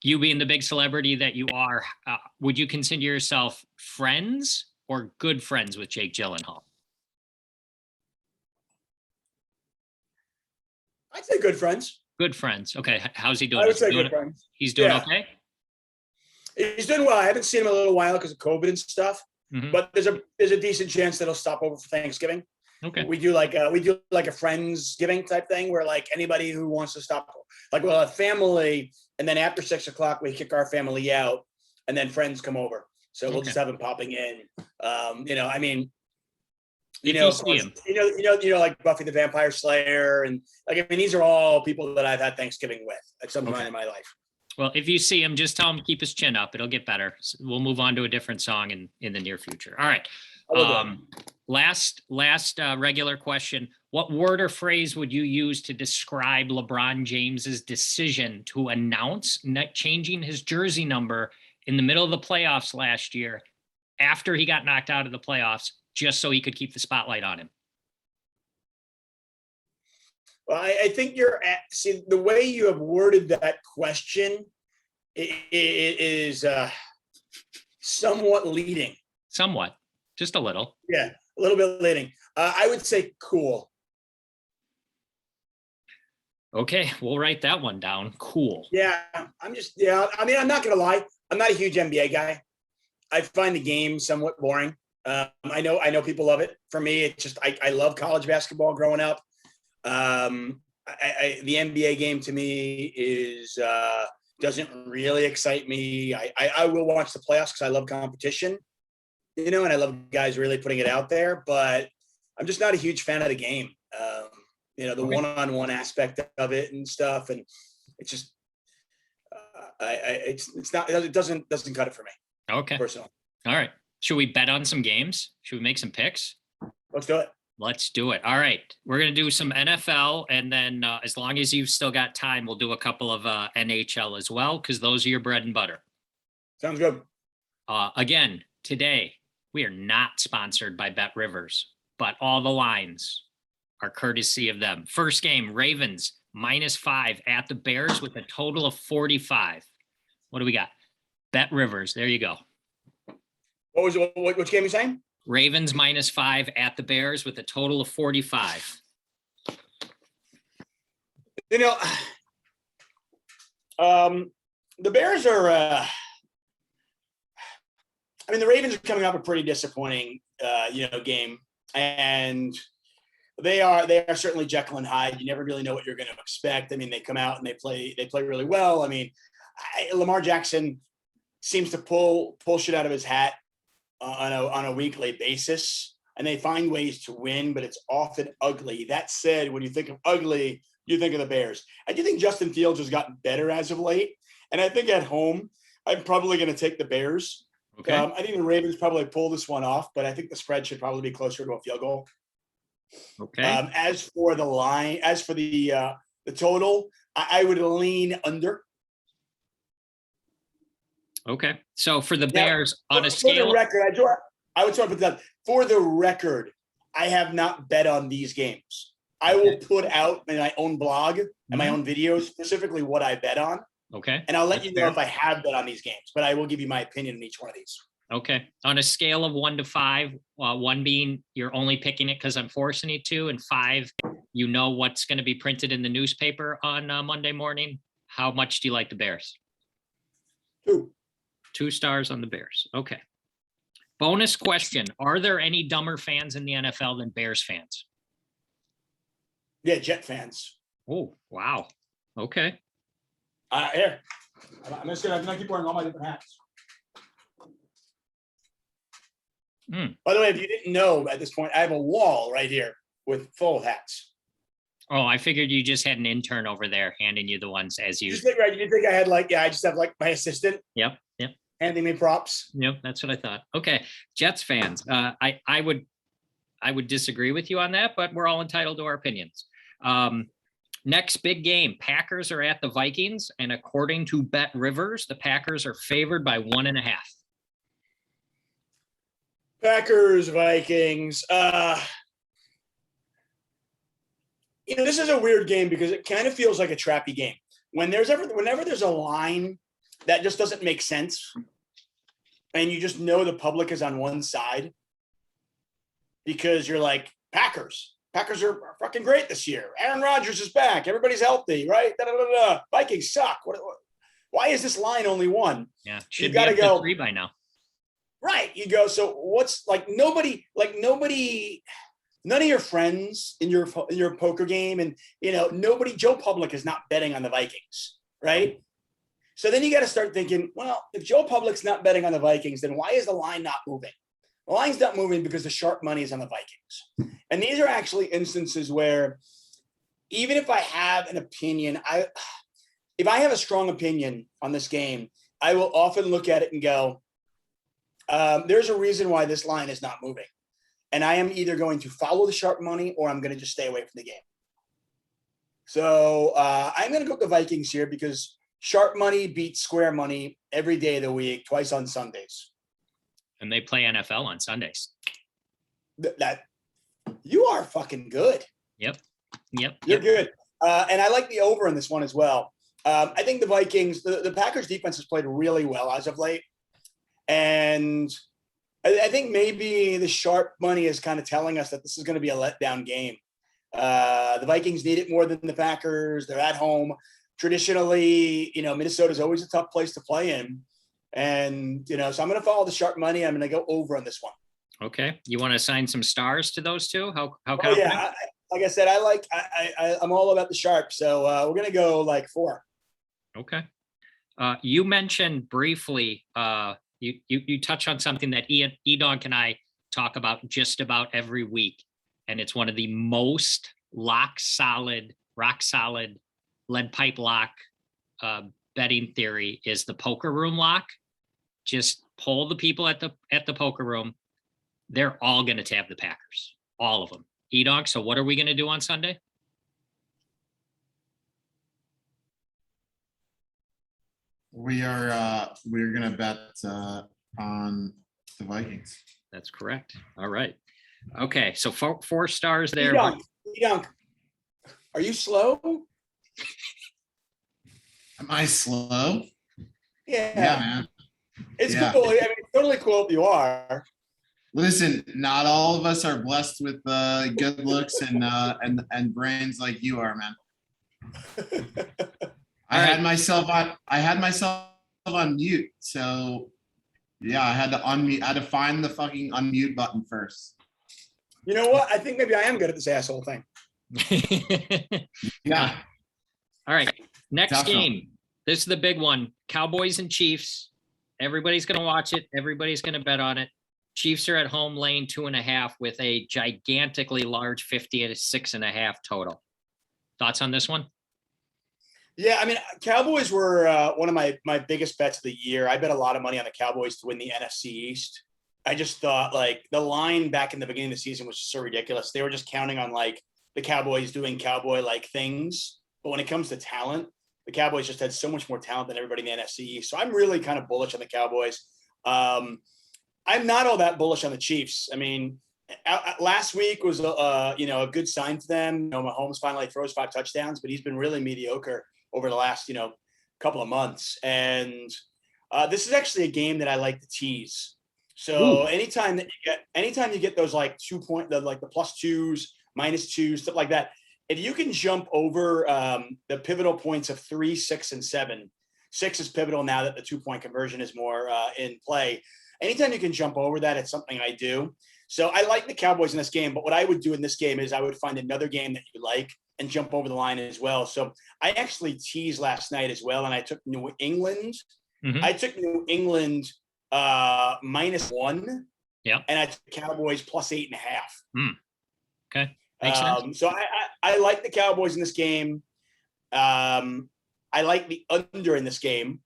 S1: you being the big celebrity that you are, would you consider yourself friends or good friends with Jake Gyllenhaal?
S4: I'd say good friends.
S1: Good friends. Okay. How's he doing?
S4: I would say good friends.
S1: He's doing okay?
S4: He's doing well. I haven't seen him in a little while because of COVID and stuff. Mm-hmm. But there's a decent chance that he'll stop over for Thanksgiving.
S1: Okay.
S4: We do like a Friendsgiving type thing where, like, anybody who wants to stop, like, we'll have family, and then after 6 o'clock we kick our family out, and then friends come over. So we'll just have him popping in. I mean, like Buffy the Vampire Slayer, and these are all people that I've had Thanksgiving with at some point in my life.
S1: Well, if you see him, just tell him to keep his chin up. It'll get better. We'll move on to a different song in the near future. All right. Last regular question. What word or phrase would you use to describe LeBron James's decision to announce changing his jersey number in the middle of the playoffs last year after he got knocked out of the playoffs, just so he could keep the spotlight on him?
S4: Well, I think the way you have worded that question is somewhat leading.
S1: Somewhat, just a little.
S4: Yeah, a little bit leading. I would say cool.
S1: Okay, we'll write that one down. Cool.
S4: Yeah, I'm not gonna lie. I'm not a huge NBA guy. I find the game somewhat boring. I know people love it. For me, it's just I love college basketball growing up. The NBA game to me doesn't really excite me. I will watch the playoffs because I love competition, and I love guys really putting it out there. But I'm just not a huge fan of the game. The one-on-one aspect of it and stuff, and it's just it doesn't cut it for me.
S1: Okay.
S4: Personally.
S1: All right. Should we bet on some games? Should we make some picks?
S4: Let's do it.
S1: Let's do it. All right. We're going to do some NFL. And then as long as you've still got time, we'll do a couple of NHL as well, because those are your bread and butter.
S4: Sounds good.
S1: Again, today, we are not sponsored by Bet Rivers, but all the lines are courtesy of them. First game, Ravens -5 at the Bears with a total of 45. What do we got? Bet Rivers. There you go.
S4: What was it? Which game you saying?
S1: Ravens -5 at the Bears with a total of 45.
S4: You know, the Bears are. I mean, the Ravens are coming off a pretty disappointing, game, and they are certainly Jekyll and Hyde. You never really know what you're going to expect. I mean, they come out and they play really well. I mean, Lamar Jackson seems to pull shit out of his hat on a weekly basis, and they find ways to win, but it's often ugly. That said, when you think of ugly, you think of the Bears. I do think Justin Fields has gotten better as of late, and I think at home, I'm probably going to take the Bears.
S1: Okay.
S4: I think the Ravens probably pull this one off, but I think the spread should probably be closer to a field goal.
S1: Okay.
S4: As for the line, as for the total, I would lean under.
S1: Okay. So for the
S4: Now,
S1: Bears, on a
S4: For
S1: scale,
S4: the record, I would sort of put that. For the record, I have not bet on these games. I will put out in my own blog and my own videos specifically what I bet on,
S1: okay.
S4: and I'll let
S1: That's
S4: you know
S1: fair.
S4: if I have bet on these games. But I will give you my opinion in each one of these.
S1: Okay. On a scale of 1 to 5, 1 being you're only picking it because I'm forcing you to, and 5, you know what's going to be printed in the newspaper on Monday morning. How much do you like the Bears?
S4: 2.
S1: 2 stars on the Bears. Okay. Bonus question. Are there any dumber fans in the NFL than Bears fans?
S4: Yeah, Jet fans.
S1: Oh, wow. Okay.
S4: Here, I'm gonna keep wearing all my different hats. By the way, if you didn't know at this point, I have a wall right here with full of hats.
S1: Oh, I figured you just had an intern over there handing you the ones as you.
S4: You think I had I just have my assistant
S1: Yep.
S4: handing me props.
S1: Yep. That's what I thought. Okay. Jets fans. I would disagree with you on that, but we're all entitled to our opinions. Next big game, Packers are at the Vikings, and according to Bet Rivers, the Packers are favored by 1.5.
S4: Packers, Vikings. This is a weird game because it kind of feels like a trappy game. Whenever there's a line that just doesn't make sense, and you just know the public is on one side, because you're like, Packers are fucking great this year. Aaron Rodgers is back. Everybody's healthy, right? Vikings suck. Why is this line only 1?
S1: Yeah, should
S4: gotta
S1: be up to
S4: go
S1: 3 by now.
S4: Right. You go, so what's nobody, none of your friends in your poker game, and nobody, Joe Public is not betting on the Vikings, right? So then you got to start thinking, well, if Joe Public's not betting on the Vikings, then why is the line not moving? The line's not moving because the sharp money is on the Vikings. And these are actually instances where even if I have an opinion, if I have a strong opinion on this game, I will often look at it and go, there's a reason why this line is not moving. And I am either going to follow the sharp money or I'm going to just stay away from the game. So I'm going to go with the Vikings here because sharp money beats square money every day of the week, twice on Sundays.
S1: And they play NFL on Sundays.
S4: That you are fucking good.
S1: Yep.
S4: You're good. And I like the over in this one as well. I think the Vikings, the Packers defense has played really well as of late. And I think maybe the sharp money is kind of telling us that this is going to be a letdown game. The Vikings need it more than the Packers. They're at home. Traditionally, Minnesota is always a tough place to play in. And, so I'm going to follow the sharp money. I'm going to go over on this one.
S1: Okay. You want to assign some stars to those two? How
S4: confident? Yeah. Like I said, I'm all about the sharp. So we're going to go 4.
S1: Okay. You mentioned briefly, you touch on something that E-Donk and I talk about just about every week. And it's one of the most rock solid lead pipe lock betting theory is the poker room lock. Just poll the people at the poker room. They're all going to tab the Packers, all of them. Edonk, so what are we going to do on Sunday?
S5: We're gonna bet on the Vikings.
S1: That's correct. All right. Okay, so four stars there.
S4: Edonk, are you slow?
S5: Am I slow?
S4: Yeah,
S5: Man.
S4: it's
S5: Yeah.
S4: cool. I mean, it's totally cool if you are.
S5: Listen, not all of us are blessed with good looks and brains like you are, man. I had myself on mute, so yeah, I had to unmute. I had to find the fucking unmute button first.
S4: You know what? I think maybe I am good at this asshole thing.
S5: Yeah.
S1: All right. Next
S5: Definitely.
S1: game. This is the big one. Cowboys and Chiefs. Everybody's going to watch it. Everybody's going to bet on it. Chiefs are at home laying 2.5 with a gigantically large 56.5 total. Thoughts on this one?
S4: Yeah, I mean, Cowboys were one of my biggest bets of the year. I bet a lot of money on the Cowboys to win the NFC East. I just thought like the line back in the beginning of the season was so ridiculous. They were just counting on like the Cowboys doing cowboy-like things. But when it comes to talent, the Cowboys just had so much more talent than everybody in the NFC East. So I'm really kind of bullish on the Cowboys. I'm not all that bullish on the Chiefs. I mean, last week was a good sign for them. You know, Mahomes finally throws 5 touchdowns, but he's been really mediocre over the last couple of months. And this is actually a game that I like to tease. So anytime you get those like 2 point, the +2s, -2s, stuff like that, if you can jump over the pivotal points of 3, 6, and 7, 6 is pivotal now that the 2-point conversion is more in play. Anytime you can jump over that, it's something I do. So I like the Cowboys in this game, but what I would do in this game is I would find another game that you like and jump over the line as well. So I actually teased last night as well, and I took New England.
S1: Mm-hmm.
S4: I took New England -1.
S1: Yeah.
S4: And I took Cowboys +8.5.
S1: Okay. Makes sense.
S4: So I like the Cowboys in this game. I like the under in this game.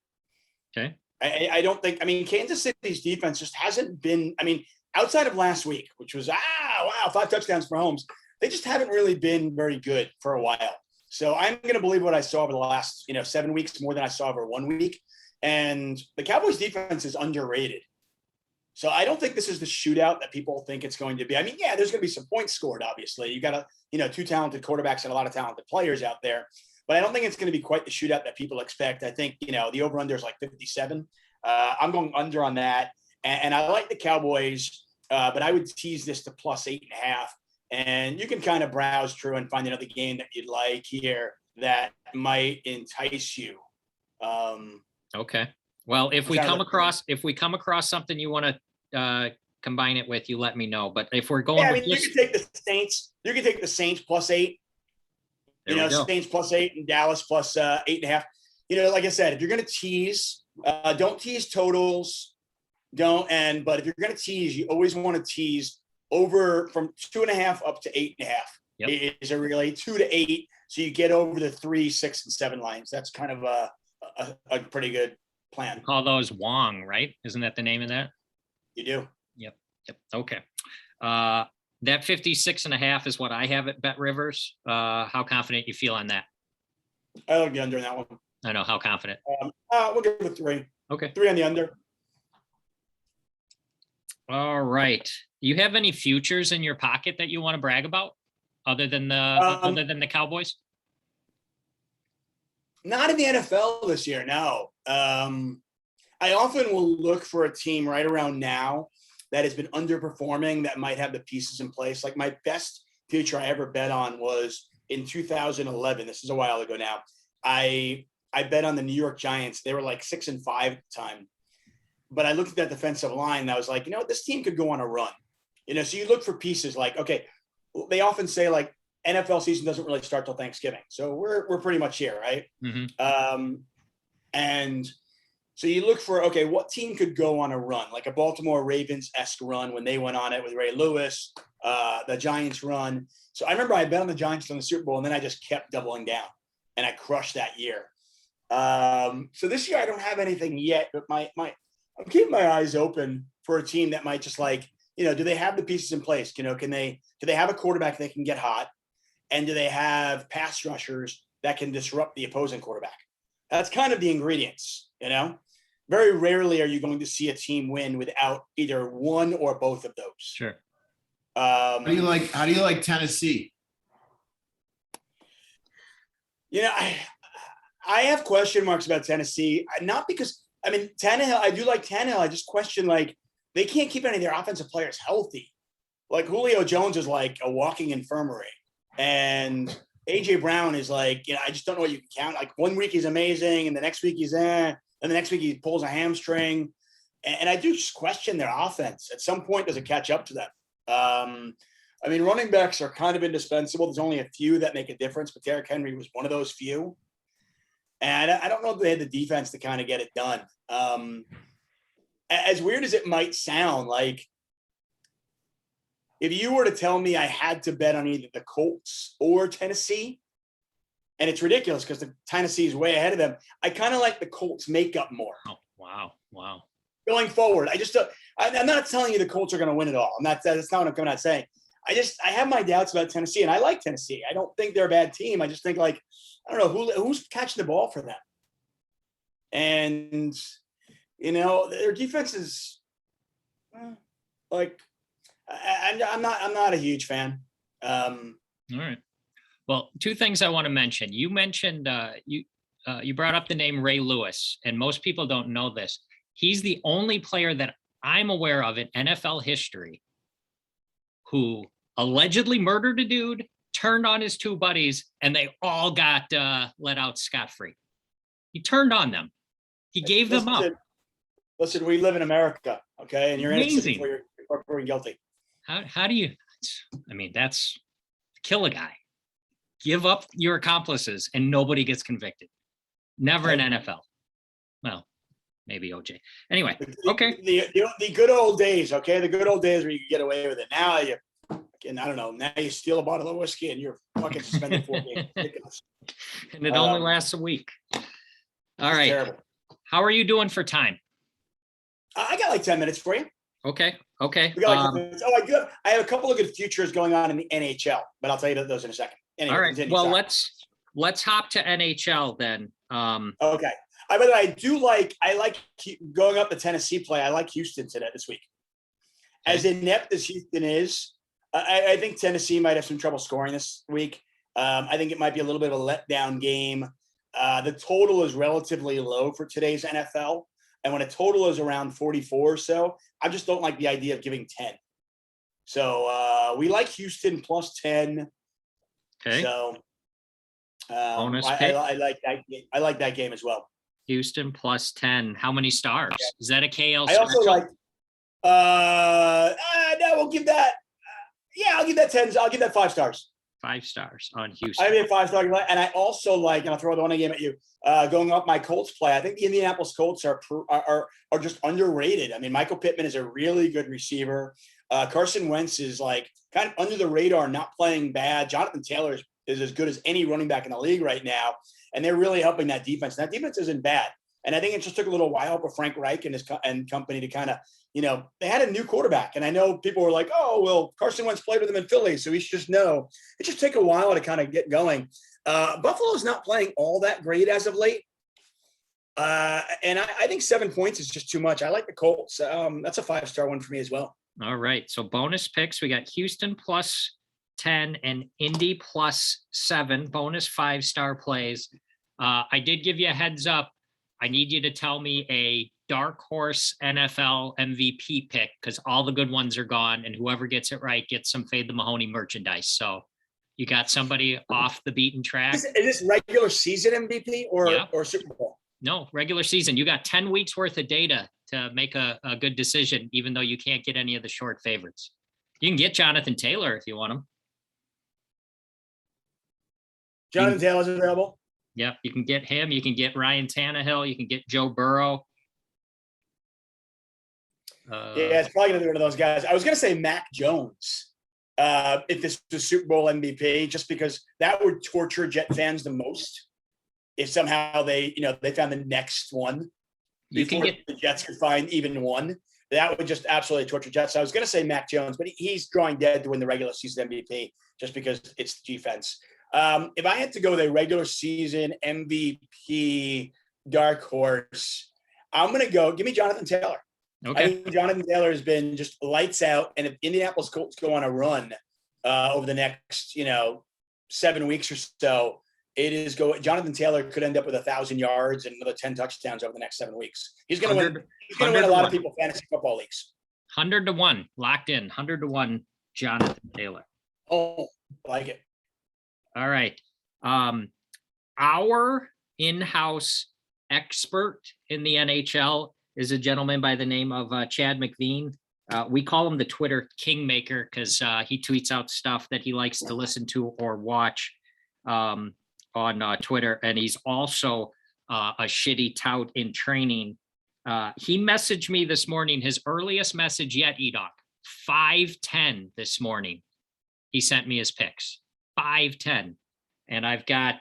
S1: Okay.
S4: I don't think, I mean, Kansas City's defense just hasn't been, I mean, outside of last week, which was, 5 touchdowns for Mahomes, they just haven't really been very good for a while. So I'm going to believe what I saw over the last, 7 weeks more than I saw over 1 week. And the Cowboys defense is underrated. So I don't think this is the shootout that people think it's going to be. I mean, yeah, there's going to be some points scored, obviously. You got 2 talented quarterbacks and a lot of talented players out there. But I don't think it's going to be quite the shootout that people expect. I think, the over-under is like 57. I'm going under on that. And I like the Cowboys, but I would tease this to +8.5. And you can kind of browse through and find another game that you'd like here that might entice you.
S1: Okay. Well, if we come across something you want to combine it with, you let me know. But if we're going,
S4: you can take the Saints. You can take the Saints +8. Saints +8 and Dallas +8.5. Like I said, if you're going to tease, don't tease totals. But if you're going to tease, you always want to tease over from 2.5 up to 8.5. Yep. Is a relay 2 to 8, so you get over the 3, 6, and 7 lines. That's kind of a pretty good plan.
S1: We call those Wong, right? Isn't that the name of that?
S4: You do.
S1: Yep. Okay. That 56.5 is what I have at Bet Rivers. How confident you feel on that?
S4: I like the under in that one.
S1: I know. How confident?
S4: We'll give it 3.
S1: Okay.
S4: 3 on the under.
S1: All right. You have any futures in your pocket that you want to brag about other than the Cowboys?
S4: Not in the NFL this year, no. I often will look for a team right around now that has been underperforming that might have the pieces in place. Like my best future I ever bet on was in 2011. This is a while ago now. I bet on the New York Giants. They were like 6-5 at the time. But I looked at that defensive line and I was like, this team could go on a run. So you look for pieces like, okay, they often say like NFL season doesn't really start till Thanksgiving. So we're pretty much here, right?
S1: Mm-hmm.
S4: And so you look for, okay, what team could go on a run, like a Baltimore Ravens-esque run when they went on it with Ray Lewis, the Giants run. So I remember I bet on the Giants in the Super Bowl, and then I just kept doubling down, and I crushed that year. So this year I don't have anything yet, but I'm keeping my eyes open for a team that might just like, do they have the pieces in place? Do they have a quarterback that can get hot? And do they have pass rushers that can disrupt the opposing quarterback? That's kind of the ingredients, Very rarely are you going to see a team win without either one or both of those.
S1: Sure.
S5: How do you like Tennessee?
S4: I have question marks about Tennessee, not because Tannehill. I do like Tannehill. I just question they can't keep any of their offensive players healthy. Like Julio Jones is like a walking infirmary, and AJ Brown is I just don't know what you can count. Like 1 week he's amazing, and the next week he's and the next week he pulls a hamstring, and I do just question their offense. At some point, does it catch up to them? Running backs are kind of indispensable. There's only a few that make a difference, but Derrick Henry was one of those few. And I don't know if they had the defense to kind of get it done. As weird as it might sound, if you were to tell me I had to bet on either the Colts or Tennessee, and it's ridiculous because the Tennessee is way ahead of them, I kind of like the Colts makeup more.
S1: Oh, wow.
S4: Going forward, I'm not telling you the Colts are going to win it all. That's not what I'm coming out saying. I have my doubts about Tennessee, and I like Tennessee. I don't think they're a bad team. I just think I don't know who's catching the ball for them. And, their defense is I'm not a huge fan.
S1: All right. Well, two things I want to mention. You mentioned you brought up the name Ray Lewis, and most people don't know this. He's the only player that I'm aware of in NFL history who allegedly murdered a dude, turned on his two buddies, and they all got let out scot-free. He turned on them. He gave them up.
S4: Listen, we live in America, okay? And you're
S1: Amazing.
S4: innocent before you're guilty.
S1: How do you, that's kill a guy. Give up your accomplices and nobody gets convicted. Never in NFL. Well, maybe OJ. Anyway, okay.
S4: The good old days, okay? The good old days where you could get away with it. Now I don't know. Now you steal a bottle of whiskey and you're fucking suspended 4 games. Ridiculous.
S1: And it only lasts a week. All right.
S4: Terrible.
S1: How are you doing for time?
S4: I got 10 minutes for you.
S1: Okay.
S4: We got I have a couple of good futures going on in the NHL, but I'll tell you those in a second. Anyway,
S1: all right.
S4: Continue.
S1: Well,
S4: Sorry.
S1: let's hop to NHL then.
S4: Okay. By the way, I like going up the Tennessee play. I like Houston this week.
S1: Okay.
S4: As inept as Houston is, I think Tennessee might have some trouble scoring this week. I think it might be a little bit of a letdown game. The total is relatively low for today's NFL. And when a total is around 44 or so, I just don't like the idea of giving 10. So we like Houston plus 10.
S1: Okay.
S4: So
S1: bonus
S4: pick. I like that game. I like that game as well.
S1: Houston plus 10. How many stars? Yeah. Is that a KL?
S4: I also like. No, we'll give that. I'll give that 10. I'll give that 5 stars.
S1: 5 stars on Houston.
S4: I mean 5 stars, and I also like, and I'll throw the one game at you. Going up my Colts play. I think the Indianapolis Colts are just underrated. I mean, Michael Pittman is a really good receiver. Carson Wentz is kind of under the radar, not playing bad. Jonathan Taylor is as good as any running back in the league right now, and they're really helping that defense. That defense isn't bad, and I think it just took a little while for Frank Reich and his company to kind of, they had a new quarterback, and I know people were like, "Oh, well, Carson Wentz played with him in Philly, so he should just know." It just take a while to kind of get going. Buffalo's not playing all that great as of late. And I think 7 points is just too much. I like the Colts. That's a 5-star one for me as well.
S1: All right. So bonus picks, we got Houston plus 10 and Indy plus 7, bonus 5-star plays. I did give you a heads up. I need you to tell me a dark horse NFL MVP pick, because all the good ones are gone, and whoever gets it right gets some Fade the Mahoney merchandise. So you got somebody off the beaten track.
S4: Is this regular season MVP or Super Bowl?
S1: No, regular season. You got 10 weeks worth of data to make a good decision, even though you can't get any of the short favorites. You can get Jonathan Taylor if you want him.
S4: Jonathan Taylor's available?
S1: Yep, you can get him. You can get Ryan Tannehill. You can get Joe Burrow.
S4: It's probably going to be one of those guys. I was going to say Mac Jones if this was Super Bowl MVP, just because that would torture Jet fans the most if somehow they found the next one.
S1: You can
S4: before
S1: get
S4: the Jets could find even one. That would just absolutely torture Jets. I was going to say Mac Jones, but he's drawing dead to win the regular season MVP just because it's defense. If I had to go with a regular season MVP dark horse, I'm going to give me Jonathan Taylor.
S1: okay.
S4: I think Jonathan Taylor has been just lights out. And if Indianapolis Colts go on a run over the next, 7 weeks or so, Jonathan Taylor could end up with 1,000 yards and another 10 touchdowns over the next 7 weeks. He's going to win. He's going to win a lot of people fantasy football leagues.
S1: 100-1 locked in. 100-1 Jonathan Taylor.
S4: Oh, like it.
S1: All right. Our in-house expert in the NHL is a gentleman by the name of Chad McVean. We call him the Twitter Kingmaker because he tweets out stuff that he likes to listen to or watch on Twitter. And he's also a shitty tout in training. He messaged me this morning, his earliest message yet, Edoc, 5:10 this morning. He sent me his picks, 5:10. And I've got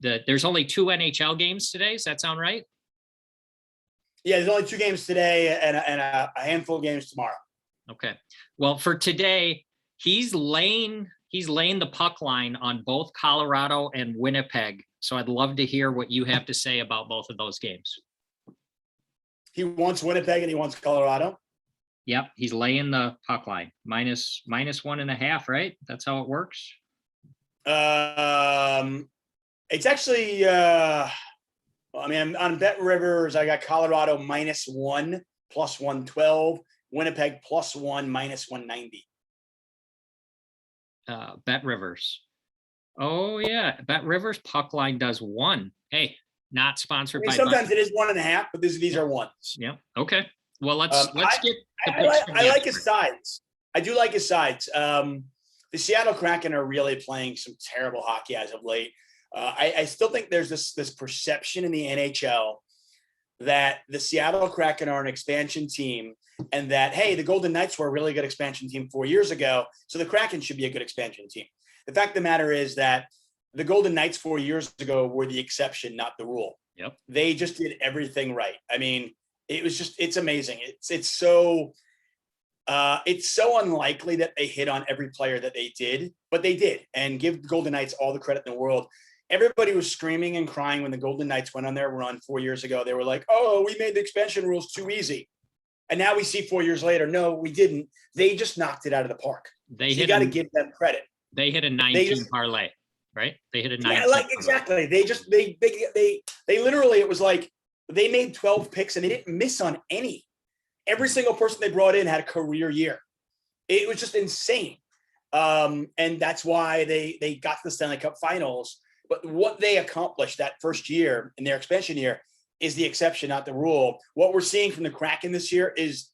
S1: there's only 2 NHL games today. Does that sound right?
S4: Yeah, there's only 2 games today and a handful of games tomorrow.
S1: Okay. Well, for today, he's laying the puck line on both Colorado and Winnipeg. So I'd love to hear what you have to say about both of those games.
S4: He wants Winnipeg and he wants Colorado.
S1: Yep, he's laying the puck line minus 1.5, right? That's how it works.
S4: It's actually on Bet Rivers, I got Colorado -1 plus 112, Winnipeg +1 minus 190.
S1: Bet Rivers. Oh yeah, Bet Rivers puck line does 1. Hey, not sponsored by.
S4: Sometimes it is 1.5, but these are 1s.
S1: Yeah. Okay. Well, let's get.
S4: I like his sides. I do like his sides. The Seattle Kraken are really playing some terrible hockey as of late. I still think there's this perception in the NHL that the Seattle Kraken are an expansion team and that, hey, the Golden Knights were a really good expansion team 4 years ago, so the Kraken should be a good expansion team. The fact of the matter is that the Golden Knights 4 years ago were the exception, not the rule.
S1: Yep.
S4: They just did everything right. I mean, it's amazing. It's so unlikely that they hit on every player that they did, but they did, and give the Golden Knights all the credit in the world. Everybody was screaming and crying when the Golden Knights went on their run 4 years ago. They were like, oh, we made the expansion rules too easy. And now we see 4 years later, no, we didn't. They just knocked it out of the park. You got to give them credit.
S1: They hit a 19 parlay, right? They hit a 19.
S4: Yeah, exactly. They literally, it was like they made 12 picks and they didn't miss on any. Every single person they brought in had a career year. It was just insane. And that's why they got to the Stanley Cup Finals. But what they accomplished that first year in their expansion year is the exception, not the rule. What we're seeing from the Kraken this year is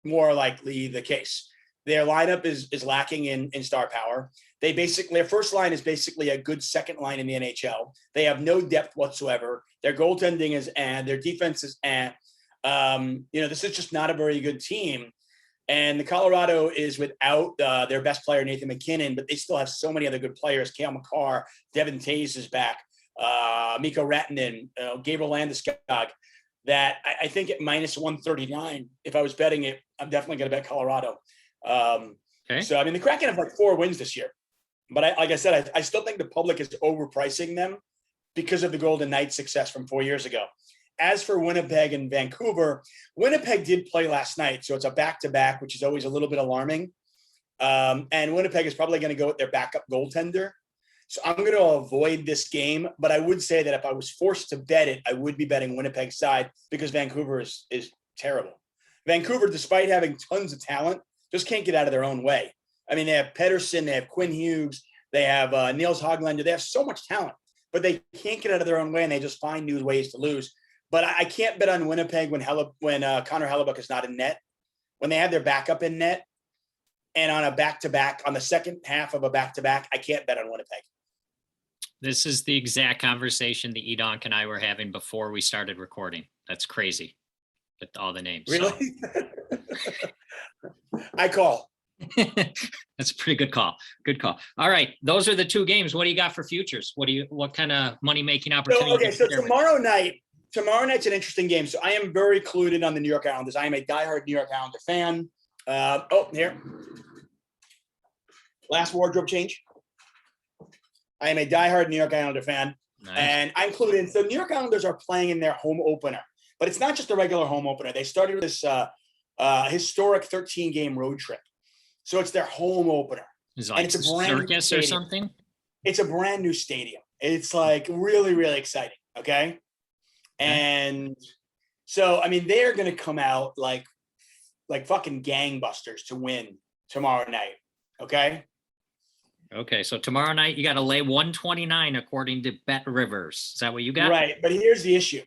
S4: more likely the case. Their lineup is lacking in star power. Their first line is basically a good second line in the NHL. They have no depth whatsoever. Their goaltending is their defense is this is just not a very good team. And the Colorado is without their best player, Nathan McKinnon, but they still have so many other good players. Cale Makar, Devin Taves is back, Mikko Rantanen, Gabriel Landeskog, that I think at -139, if I was betting it, I'm definitely going to bet Colorado.
S1: Okay.
S4: So, I mean, the Kraken have 4 wins this year. But like I said, I still think the public is overpricing them because of the Golden Knights' success from 4 years ago. As for Winnipeg and Vancouver, Winnipeg did play last night, so it's a back-to-back, which is always a little bit alarming. And Winnipeg is probably going to go with their backup goaltender. So I'm going to avoid this game, but I would say that if I was forced to bet it, I would be betting Winnipeg's side because Vancouver is terrible. Vancouver, despite having tons of talent, just can't get out of their own way. I mean, they have Pedersen, they have Quinn Hughes, they have Niels Hoglander. They have so much talent, but they can't get out of their own way, and they just find new ways to lose. But I can't bet on Winnipeg when Connor Hellebuck is not in net, when they have their backup in net, and on a back-to-back, on the second half of a back-to-back, I can't bet on Winnipeg.
S1: This is the exact conversation that Edonk and I were having before we started recording. That's crazy with all the names.
S4: Really? I call.
S1: That's a pretty good call. Good call. All right. Those are the 2 games. What do you got for futures? What kind of money making opportunity?
S4: So tomorrow night, tomorrow night's an interesting game. So I am very clued in on the New York Islanders. I am a diehard New York Islander fan. Here. Last wardrobe change. I am a diehard New York Islander fan.
S1: Nice.
S4: And I'm clued in. So New York Islanders are playing in their home opener. But it's not just a regular home opener. They started this historic 13-game road trip. So it's their home opener.
S1: It's like
S4: it's a brand
S1: circus
S4: new
S1: or
S4: stadium.
S1: something?
S4: It's a brand new stadium. It's like really, really exciting. Okay. And so, I mean, they're going to come out like fucking gangbusters to win tomorrow night. Okay.
S1: Okay. So tomorrow night, you got to lay 129 according to Bet Rivers. Is that what you got?
S4: Right. But here's the issue.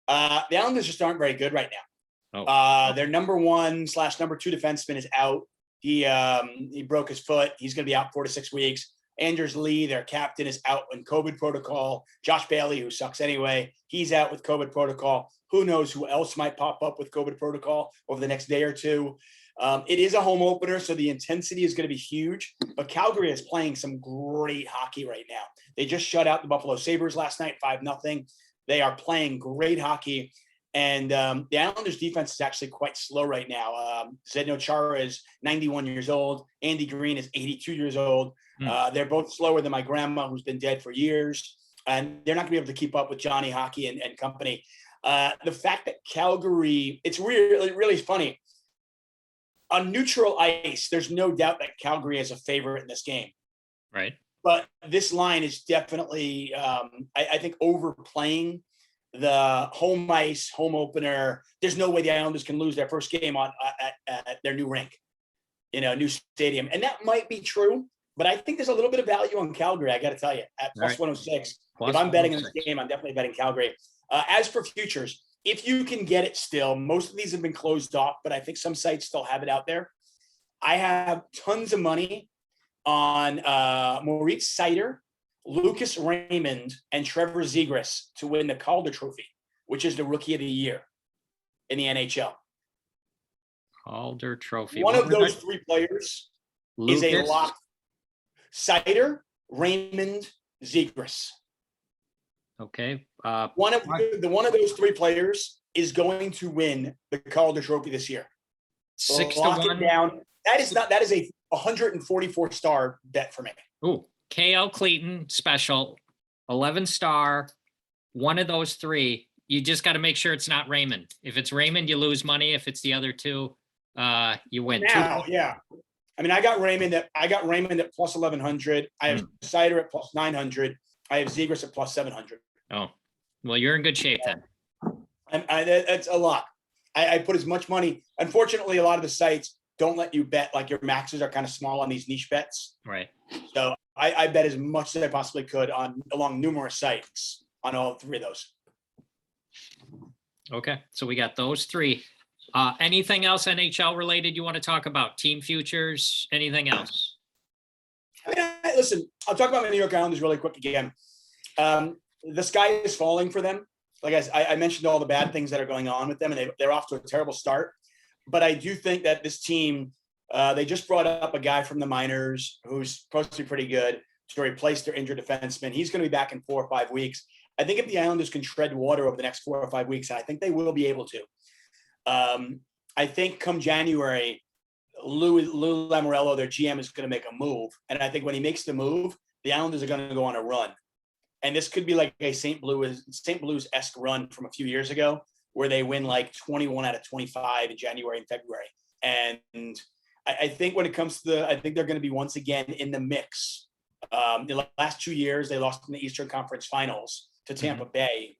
S4: The Islanders just aren't very good right now. Their number 1/number 2 defenseman is out. He broke his foot. He's going to be out 4 to 6 weeks. Anders Lee, their captain, is out in COVID protocol. Josh Bailey, who sucks anyway, he's out with COVID protocol. Who knows who else might pop up with COVID protocol over the next day or two. It is a home opener, so the intensity is going to be huge. But Calgary is playing some great hockey right now. They just shut out the Buffalo Sabres last night, 5-0. They are playing great hockey. And the Islanders defense is actually quite slow right now. Zdeno Chara is 91 years old. Andy Green is 82 years old. They're both slower than my grandma, who's been dead for years. And they're not going to be able to keep up with Johnny Hockey and company. The fact that Calgary, it's really, really funny. On neutral ice, there's no doubt that Calgary is a favorite in this game.
S1: Right.
S4: But this line is definitely, I think, overplaying the home ice, home opener. There's no way the Islanders can lose their first game at their new rink, new stadium. And that might be true, but I think there's a little bit of value on Calgary, I got to tell you, at plus 106. If I'm betting in this game, I'm definitely betting Calgary. As for futures, if you can get it still, most of these have been closed off, but I think some sites still have it out there. I have tons of money on Moritz Seider, Lucas Raymond, and Trevor Zegras to win the Calder Trophy, which is the Rookie of the Year in the NHL.
S1: Calder Trophy.
S4: One of those three players is a lock. Seider, Raymond, Zegras.
S1: Okay.
S4: One of those three players is going to win the Calder Trophy this year.
S1: 6-1
S4: down. That is a 144 star bet for me.
S1: Ooh, KL Clayton special, 11 star. One of those three. You just got to make sure it's not Raymond. If it's Raymond, you lose money. If it's the other two, you win.
S4: Now, yeah. I mean, I got Raymond at plus 1100. I have Seider at plus 900. I have Zegras at plus 700.
S1: Oh, well, you're in good shape then.
S4: That's a lot. I put as much money. Unfortunately, a lot of the sites don't let you bet. Like your maxes are kind of small on these niche bets.
S1: Right.
S4: So I bet as much as I possibly could along numerous sites on all three of those.
S1: Okay, so we got those three. Anything else NHL related you want to talk about? Team futures? Anything else?
S4: I mean, listen, I'll talk about my New York Islanders really quick again. The sky is falling for them. Like I mentioned all the bad things that are going on with them, and they're off to a terrible start. But I do think that this team, they just brought up a guy from the minors who's supposed to be pretty good to replace their injured defenseman. He's going to be back in 4 or 5 weeks. I think if the Islanders can tread water over the next 4 or 5 weeks, and I think they will be able to. I think come January, Lou Lamoriello, their GM, is going to make a move. And I think when he makes the move, the Islanders are going to go on a run. And this could be like a St. Louis-esque run from a few years ago, where they win like 21 out of 25 in January and February. And I think when it comes to I think they're going to be once again in the mix. The last 2 years, they lost in the Eastern Conference Finals to Tampa Bay.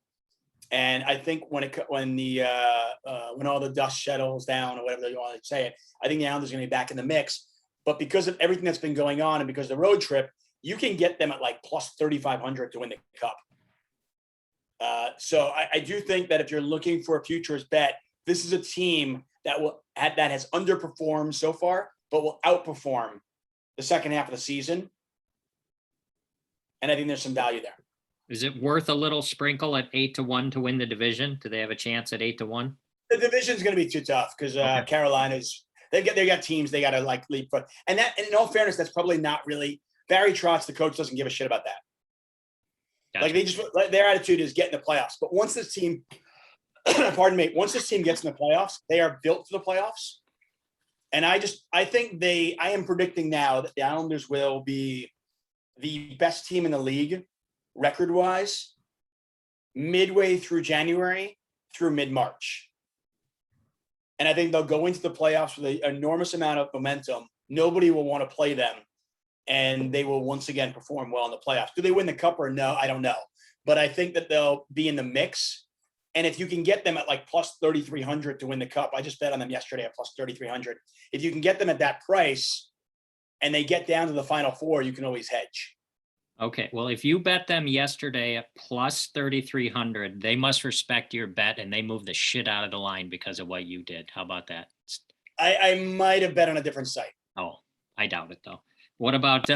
S4: And I think when all the dust settles down, or whatever you want to say it, I think the Islanders are going to be back in the mix. But because of everything that's been going on and because of the road trip, you can get them at like plus 3,500 to win the cup. So I do think that if you're looking for a futures bet, this is a team that has underperformed so far, but will outperform the second half of the season. And I think there's some value there.
S1: Is it worth a little sprinkle at 8-1 to win the division? Do they have a chance at 8-1?
S4: The division's going to be too tough because Carolina's they got teams they got to like leap foot. And in all fairness, that's probably not really Barry Trotz, the coach, doesn't give a shit about that. Like their attitude is get in the playoffs. But once this team, pardon me, once this team gets in the playoffs, they are built for the playoffs. And I am predicting now that the Islanders will be the best team in the league record-wise midway through January through mid-March. And I think they'll go into the playoffs with an enormous amount of momentum. Nobody will want to play them, and they will once again perform well in the playoffs. Do they win the cup or no? I don't know. But I think that they'll be in the mix. And if you can get them at like plus 3,300 to win the cup, I just bet on them yesterday at plus 3,300. If you can get them at that price and they get down to the Final Four, you can always hedge.
S1: Okay, well, if you bet them yesterday at plus 3,300, they must respect your bet and they move the shit out of the line because of what you did. How about that?
S4: I might have bet on a different site.
S1: Oh, I doubt it though. What about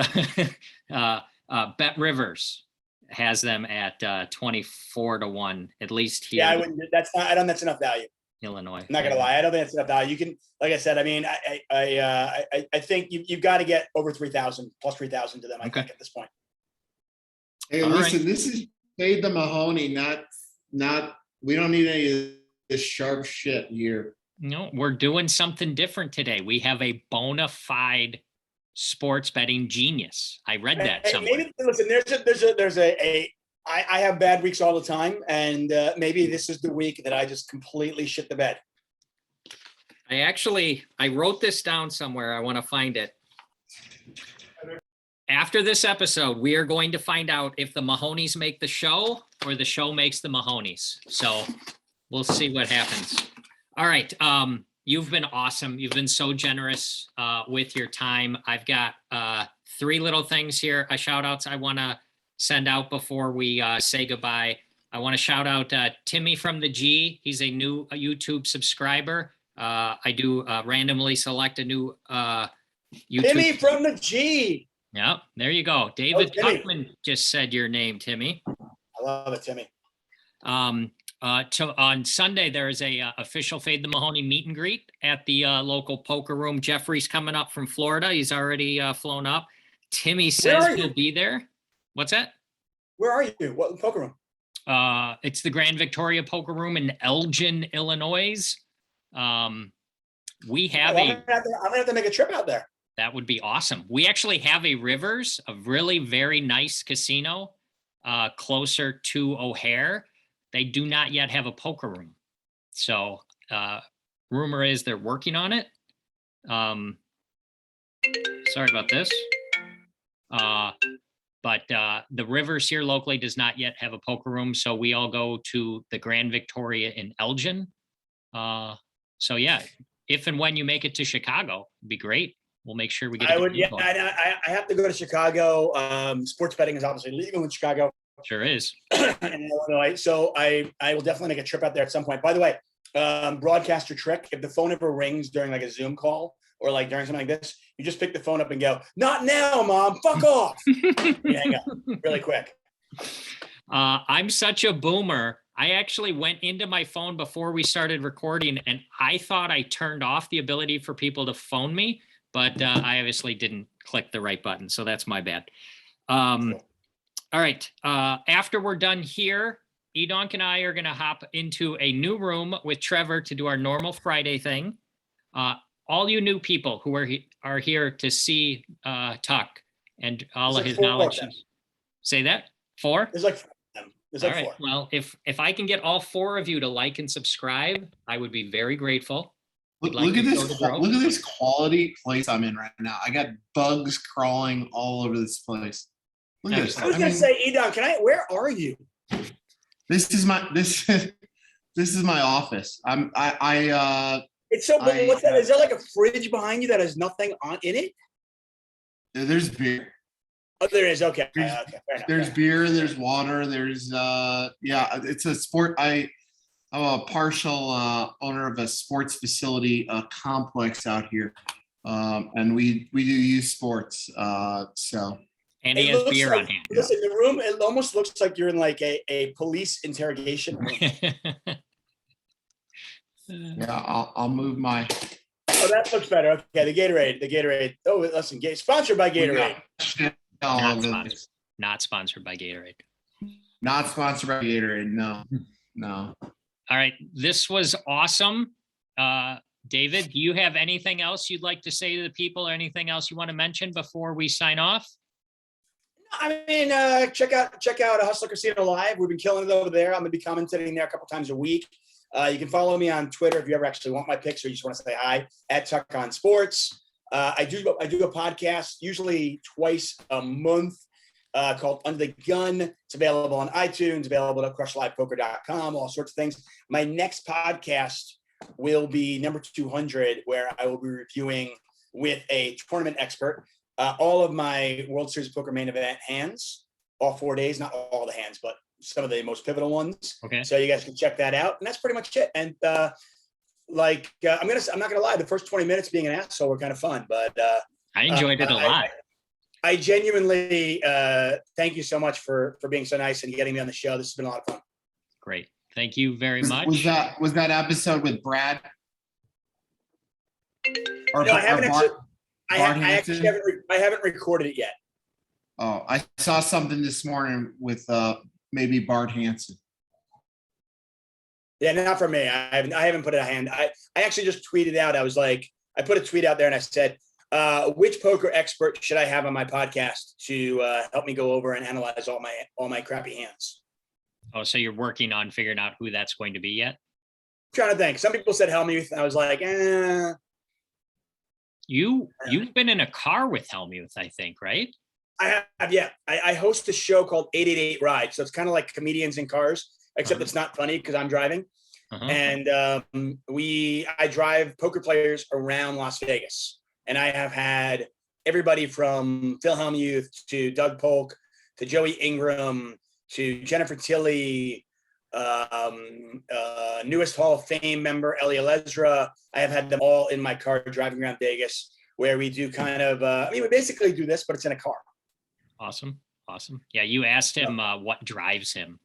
S1: Bet Rivers has them at 24-1, at least here.
S4: Yeah, I wouldn't. I don't think that's enough value.
S1: Illinois.
S4: I'm not gonna lie. I don't think that's enough value. You can, like I said, I mean, I think you've got to get over 3,000 plus 3,000 to them. I think at this point.
S5: Hey,
S1: All
S5: listen,
S1: right.
S5: this is fade the Mahoney, not, we don't need any of this sharp shit here.
S1: No, we're doing something different today. We have a bona fide sports betting genius. I read that somewhere.
S4: Maybe listen. I have bad weeks all the time, and maybe this is the week that I just completely shit the bed.
S1: I wrote this down somewhere. I want to find it. After this episode, we are going to find out if the Mahonies make the show or the show makes the Mahonies. So we'll see what happens. All right. You've been awesome. You've been so generous with your time. I've got 3 little things here, shout outs I want to send out before we say goodbye. I want to shout out Timmy from the G. He's a new YouTube subscriber. I do randomly select a new YouTube.
S4: Timmy from the G.
S1: Yeah, there you go. David Tuchman just said your name, Timmy.
S4: I love it, Timmy.
S1: On Sunday, there is a official Fade the Mahoney meet and greet at the local poker room. Jeffrey's coming up from Florida. He's already flown up. Timmy says he'll be there. What's that?
S4: Where are you? What poker room?
S1: It's the Grand Victoria Poker Room in Elgin, Illinois. We have
S4: I'm gonna have to make a trip out there.
S1: That would be awesome. We actually have a Rivers, a really very nice casino closer to O'Hare. They do not yet have a poker room. So rumor is they're working on it. Sorry about this. But the Rivers here locally does not yet have a poker room. So we all go to the Grand Victoria in Elgin. So yeah, if and when you make it to Chicago, it'd be great. We'll make sure we get.
S4: I have to go to Chicago. Sports betting is obviously legal in Chicago.
S1: Sure is.
S4: In Illinois. So I will definitely make a trip out there at some point. By the way, broadcaster trick, if the phone ever rings during like a Zoom call or like during something like this, you just pick the phone up and go, "Not now, Mom, fuck off." You hang up really quick.
S1: I'm such a boomer. I actually went into my phone before we started recording and I thought I turned off the ability for people to phone me, but I obviously didn't click the right button. So that's my bad. All right. After we're done here, Edonk and I are going to hop into a new room with Trevor to do our normal Friday thing. All you new people who are here to see Tuck and all of his knowledge. Say that? 4?
S4: There's like 4.
S1: All right. Well, if I can get all 4 of you to like and subscribe, I would be very grateful.
S5: Look at this quality place I'm in right now. I got bugs crawling all over this place. Look at this.
S4: I was gonna say, Edon, where are you?
S5: This is my office.
S4: It's so big. What's that? Is there like a fridge behind you that has nothing in it?
S5: There's beer.
S4: Oh, there is. Okay.
S5: There's beer. There's water. There's it's a sport. I'm a partial owner of a sports facility complex out here, and we do use sports. So.
S1: And he has beer on hand.
S4: Listen, the room, it almost looks like you're in like a police interrogation room.
S5: Yeah, I'll move my.
S4: Oh, that looks better. Okay, the Gatorade. Oh, listen, sponsored by Gatorade.
S1: Not sponsored by Gatorade.
S5: Not sponsored by Gatorade. No.
S1: All right. This was awesome. David, do you have anything else you'd like to say to the people or anything else you want to mention before we sign off?
S4: I mean, check out Hustler Casino Live. We've been killing it over there. I'm going to be commentating there a couple times a week. You can follow me on Twitter if you ever actually want my pics or you just want to say hi at Tuchman Sports. I do a podcast usually twice a month called Under the Gun. It's available on iTunes, available at crushlivepoker.com, all sorts of things. My next podcast will be number 200, where I will be reviewing with a tournament expert all of my World Series of Poker main event hands, all 4 days, not all the hands, but some of the most pivotal ones.
S1: Okay.
S4: So you guys can check that out. And that's pretty much it. And I'm not gonna lie, the first 20 minutes being an asshole were kind of fun, but
S1: I enjoyed it a lot.
S4: I genuinely thank you so much for being so nice and getting me on the show. This has been a lot of fun.
S1: Great. Thank you very much.
S5: Was that episode with Brad? Or
S4: No, I haven't
S5: Bart-
S4: actually. I
S5: Hansen?
S4: haven't recorded it yet.
S5: Oh, I saw something this morning with maybe Bart Hansen.
S4: Yeah, not for me. I haven't put it a hand. I actually just tweeted out. I put a tweet out there and I said, which poker expert should I have on my podcast to help me go over and analyze all my crappy hands?
S1: Oh, so you're working on figuring out who that's going to be yet?
S4: I'm trying to think. Some people said Helmuth. And I was like,
S1: You've been in a car with Helmuth, I think, right?
S4: I have, yeah. I host a show called 888 Ride. So it's kind of like comedians in cars, except it's not funny because I'm driving. And I drive poker players around Las Vegas. And I have had everybody from Phil Hellmuth to Doug Polk to Joey Ingram to Jennifer Tilley, newest Hall of Fame member, Ellie Alezra. I have had them all in my car driving around Vegas, where we do kind of, we basically do this, but it's in a car.
S1: Awesome. Yeah, you asked him what drives him.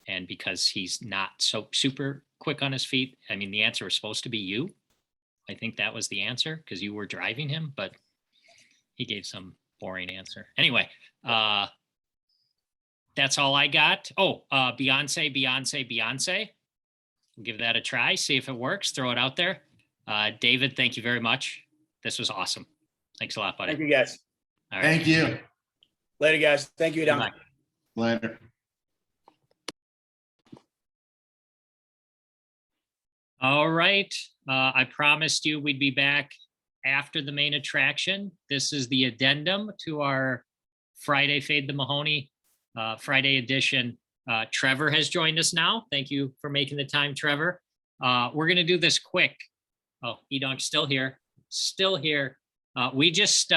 S1: And because he's not so super quick on his feet, I mean, the answer was supposed to be you. I think that was the answer because you were driving him, but he gave some boring answer. Anyway, that's all I got. Oh, Beyonce. We'll give that a try, see if it works, throw it out there. David, thank you very much. This was awesome. Thanks a lot, buddy.
S4: Thank you, guys.
S1: All right.
S5: Thank you.
S4: Later, guys. Thank you, Don.
S1: Bye.
S5: Later.
S1: All right. I promised you we'd be back after the main attraction. This is the addendum to our Friday Fade the Mahoney Friday edition. Trevor has joined us now. Thank you for making the time, Trevor. We're going to do this quick. Oh, Edonk's still here. We just,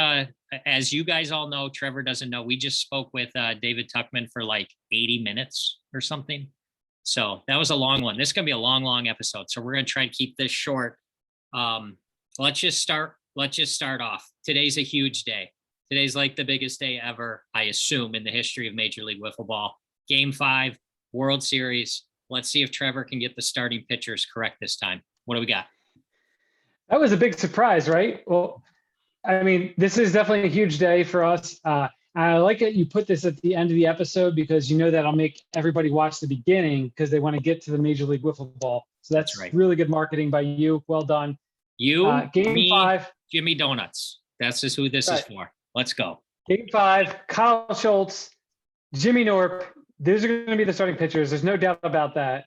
S1: as you guys all know, Trevor doesn't know, we just spoke with David Tuchman for like 80 minutes or something. So that was a long one. This is going to be a long episode. So we're going to try to keep this short. Let's just start off. Today's a huge day. Today's like the biggest day ever, I assume, in the history of Major League Wiffle Ball. Game 5, World Series. Let's see if Trevor can get the starting pitchers correct this time. What do we got?
S6: That was a big surprise, right? Well, I mean, this is definitely a huge day for us. I like that you put this at the end of the episode because you know that'll make everybody watch the beginning because they want to get to the Major League Wiffle Ball. So that's
S1: right.
S6: Really good marketing by you. Well done.
S1: You,
S6: Game
S1: me,
S6: 5.
S1: Jimmy Donuts. That's just who this is for. Let's go.
S6: Game 5, Kyle Schultz, Jimmy Norp. Those are going to be the starting pitchers. There's no doubt about that.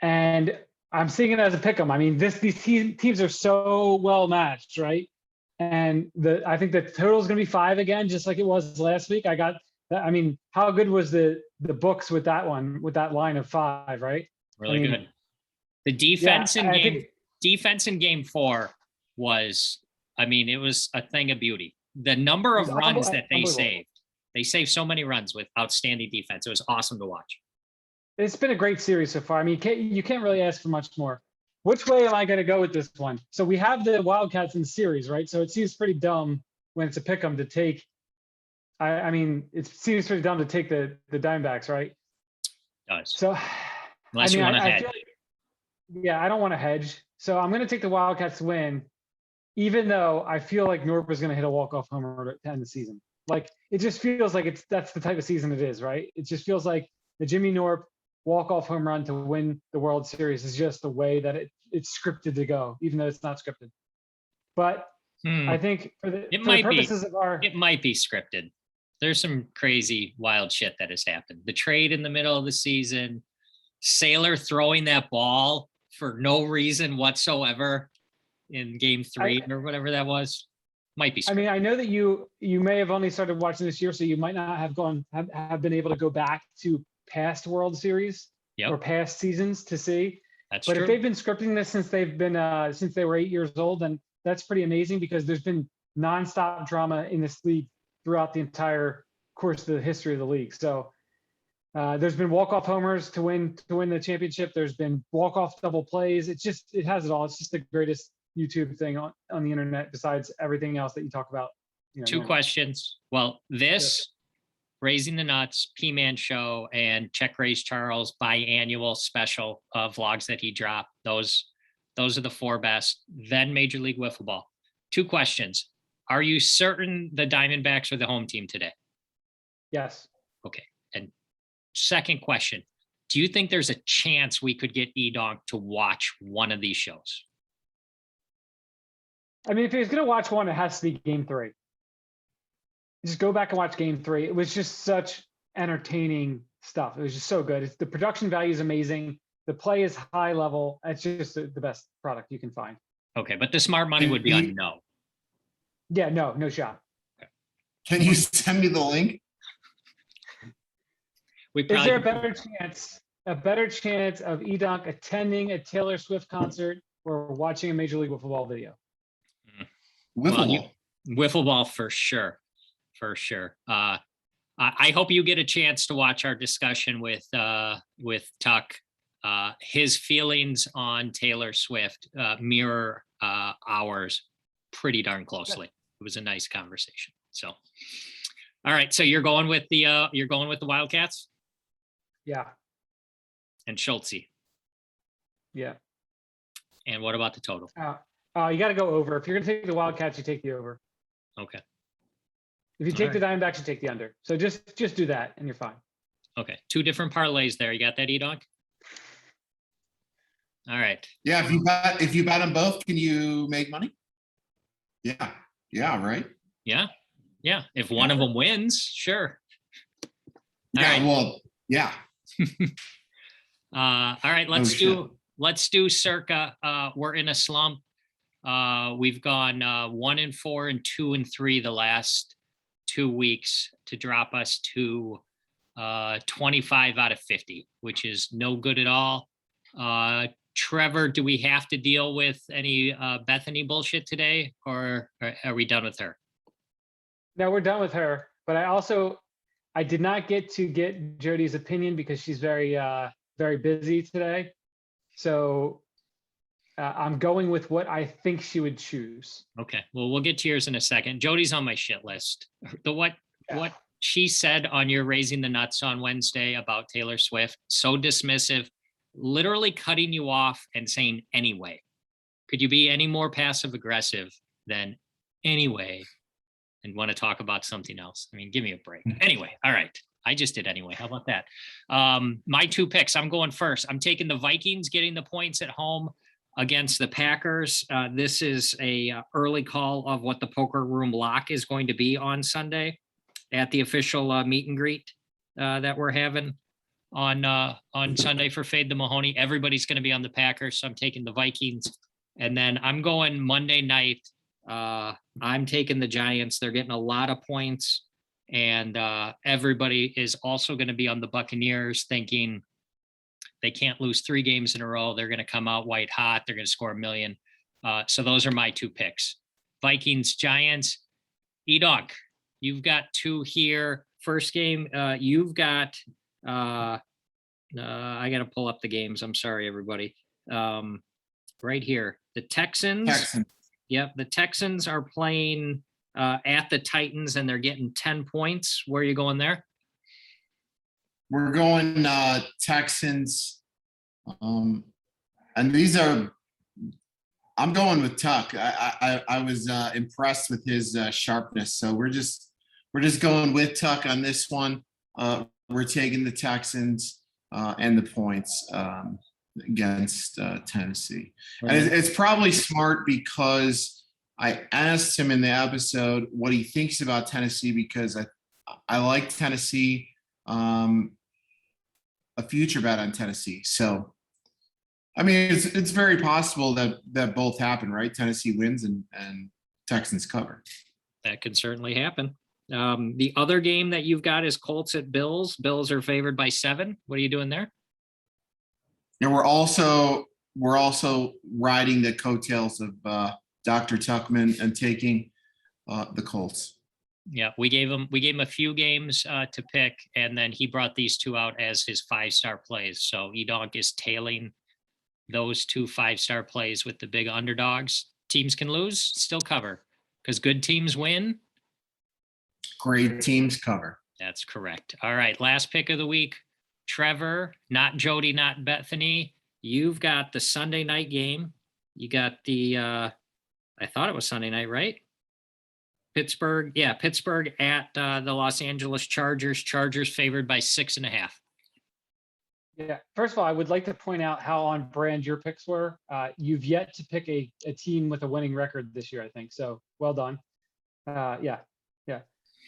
S6: And I'm seeing it as a pick 'em. I mean, these teams are so well matched, right? And I think the total is going to be 5 again, just like it was last week. I mean, how good was the books with that one, with that line of 5, right?
S1: Really good. The defense defense in game 4 was, I mean, it was a thing of beauty. The number of runs that they saved so many runs with outstanding defense. It was awesome to watch.
S6: It's been a great series so far. I mean, you can't really ask for much more. Which way am I going to go with this one? So we have the Wildcats in the series, right? So it seems pretty dumb when it's a pick 'em to take. I mean, it seems pretty dumb to take the Diamondbacks, right?
S1: It does.
S6: So,
S1: unless you want to hedge.
S6: I don't want to hedge. So I'm going to take the Wildcats to win, even though I feel like Norp is going to hit a walk-off homer to end the season. Like, it just feels like that's the type of season it is, right? It just feels like the Jimmy Norp walk-off home run to win the World Series is just the way that it's scripted to go, even though it's not scripted. But I think for the purposes of our,
S1: it might be scripted. There's some crazy, wild shit that has happened. The trade in the middle of the season, Sailor throwing that ball for no reason whatsoever in Game 3 or whatever that was, might be scripted.
S6: I mean, I know that you may have only started watching this year, so you might not have have been able to go back to past World Series or past seasons to see.
S1: That's
S6: but
S1: true.
S6: If they've been scripting this since since they were 8 years old, then that's pretty amazing, because there's been nonstop drama in this league throughout the entire course of the history of the league. So there's been walk-off homers to win the championship. There's been walk-off double plays. It has it all. It's just the greatest YouTube thing on the internet, besides everything else that you talk about.
S1: Two questions. Well, this Raising the Nuts, P-Man Show, and Check Raise Charles biannual special vlogs that he dropped. Those are the 4 best. Then Major League Wiffle Ball. 2 questions. Are you certain the Diamondbacks are the home team today?
S6: Yes.
S1: Okay. And second question, do you think there's a chance we could get E-Donk to watch one of these shows?
S6: I mean, if he's going to watch one, it has to be Game 3. Just go back and watch Game 3. It was just such entertaining stuff. It was just so good. The production value is amazing. The play is high level. It's just the best product you can find.
S1: Okay, but the smart money would be on no.
S6: Yeah, no shot.
S5: Can you send me the link?
S6: Is there a better chance of E-Donk attending a Taylor Swift concert or watching a Major League Wiffle Ball video?
S1: Wiffle ball for sure. For sure. I hope you get a chance to watch our discussion with Tuck. His feelings on Taylor Swift mirror ours pretty darn closely. It was a nice conversation. So, all right. So you're going with the Wildcats?
S6: Yeah.
S1: And Schultze.
S6: Yeah.
S1: And what about the total?
S6: You got to go over. If you're going to take the Wildcats, you take the over.
S1: Okay.
S6: If you take the Diamondbacks, you take the under. So just do that, and you're fine.
S1: Okay. 2 different parlays there. You got that, E-Donk? All right.
S5: Yeah. If you bet them both, can you make money? Yeah. Yeah. Right.
S1: Yeah. If one of them wins, sure.
S5: All right. Well, yeah.
S1: All right. Let's do circa. We're in a slump. We've gone 1-4 and 2-3 the last 2 weeks to drop us to 25 out of 50, which is no good at all. Trevor, do we have to deal with any Bethany bullshit today, or are we done with her?
S6: No, we're done with her. But I did not get to get Jody's opinion because she's very busy today. So I'm going with what I think she would choose.
S1: Okay. Well, we'll get to yours in a second. Jody's on my shit list. What she said on your Raising the Nuts on Wednesday about Taylor Swift, so dismissive, literally cutting you off and saying anyway. Could you be any more passive aggressive than anyway and want to talk about something else? I mean, give me a break. Anyway, all right. I just did anyway. How about that? My 2 picks. I'm going first. I'm taking the Vikings getting the points at home against the Packers. This is a early call of what the poker room lock is going to be on Sunday at the official meet and greet that we're having on Sunday for Fade the Mahoney. Everybody's going to be on the Packers, so I'm taking the Vikings. And then I'm going Monday night. I'm taking the Giants. They're getting a lot of points. And everybody is also going to be on the Buccaneers, thinking they can't lose 3 games in a row. They're going to come out white hot. They're going to score 1 million. So those are my 2 picks. Vikings, Giants. E-Donk, you've got 2 here. First game, you've got I got to pull up the games. I'm sorry, everybody. Right here. The Texans. Yep. The Texans are playing at the Titans, and they're getting 10 points. Where are you going there?
S5: We're going Texans. And I'm going with Tuck. I was impressed with his sharpness. So we're we're just going with Tuck on this one. We're taking the Texans and the points against Tennessee. And it's probably smart because I asked him in the episode what he thinks about Tennessee because I like Tennessee, a future bet on Tennessee. So, I mean, it's very possible that both happen, right? Tennessee wins and Texans cover.
S1: That could certainly happen. The other game that you've got is Colts at Bills. Bills are favored by 7. What are you doing there?
S5: And we're also riding the coattails of Dr. Tuchman and taking the Colts.
S1: Yeah, we gave him a few games to pick, and then he brought these 2 out as his 5-star plays. So Edonk is tailing those 2 5-star plays with the big underdogs. Teams can lose, still cover, because good teams win.
S5: Great teams cover.
S1: That's correct. All right, last pick of the week. Trevor, not Jody, not Bethany. You've got the Sunday night game. You got the, I thought it was Sunday night, right? Pittsburgh. Yeah, Pittsburgh at the Los Angeles Chargers. Chargers favored by 6.5.
S6: Yeah. First of all, I would like to point out how on brand your picks were. You've yet to pick a team with a winning record this year, I think. So well done. Yeah.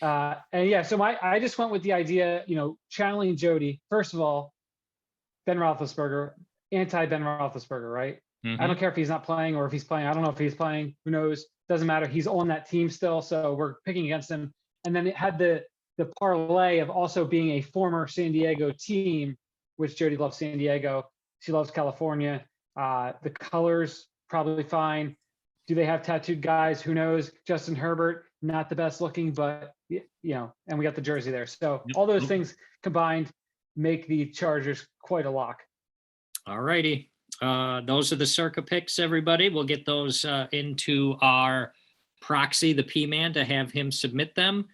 S6: So I just went with the idea, channeling Jody. First of all, Ben Roethlisberger, anti-Ben Roethlisberger, right?
S1: Mm-hmm.
S6: I don't care if he's not playing or if he's playing. I don't know if he's playing. Who knows? Doesn't matter. He's on that team still, so we're picking against him. And then it had the parlay of also being a former San Diego team, which Jody loves San Diego. She loves California. The colors probably fine. Do they have tattooed guys? Who knows? Justin Herbert, not the best looking, but and we got the jersey there. So all those things combined make the Chargers quite a lock.
S1: All righty. Those are the Circa picks, everybody. We'll get those into our proxy, the P-Man, to have him submit them.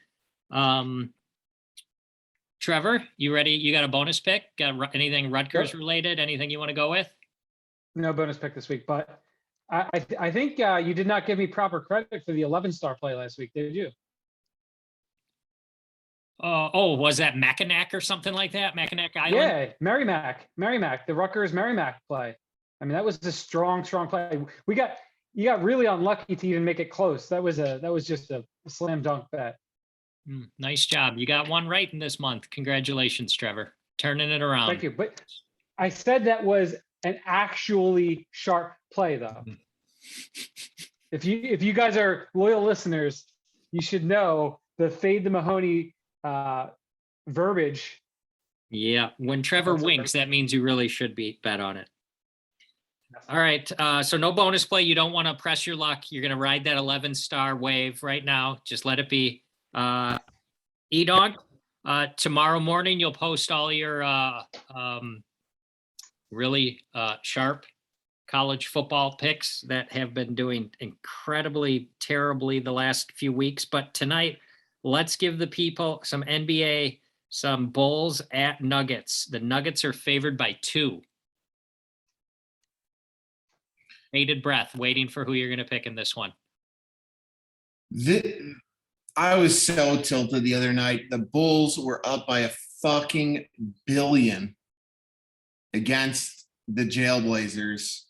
S1: Trevor, you ready? You got a bonus pick? Got anything Rutgers related? Anything you want to go with?
S6: No bonus pick this week, but I think you did not give me proper credit for the 11-star play last week, did you?
S1: Was that Mackinac or something like that? Mackinac Island?
S6: Yeah, Merrimack, the Rutgers Merrimack play. I mean, that was a strong play. You got really unlucky to even make it close. That was just a slam dunk bet.
S1: Nice job. You got one right in this month. Congratulations, Trevor. Turning it around.
S6: Thank you. But I said that was an actually sharp play, though. If you guys are loyal listeners, you should know the fade the Mahoney verbiage.
S1: Yeah, when Trevor winks, that means you really should bet on it. All right, so no bonus play. You don't want to press your luck. You're going to ride that 11-star wave right now. Just let it be. E-Dog, tomorrow morning you'll post all your really sharp college football picks that have been doing incredibly terribly the last few weeks. But tonight, let's give the people some NBA, some Bulls at Nuggets. The Nuggets are favored by 2. Bated breath, waiting for who you're going to pick in this one.
S5: I was so tilted the other night. The Bulls were up by a fucking billion against the Jailblazers.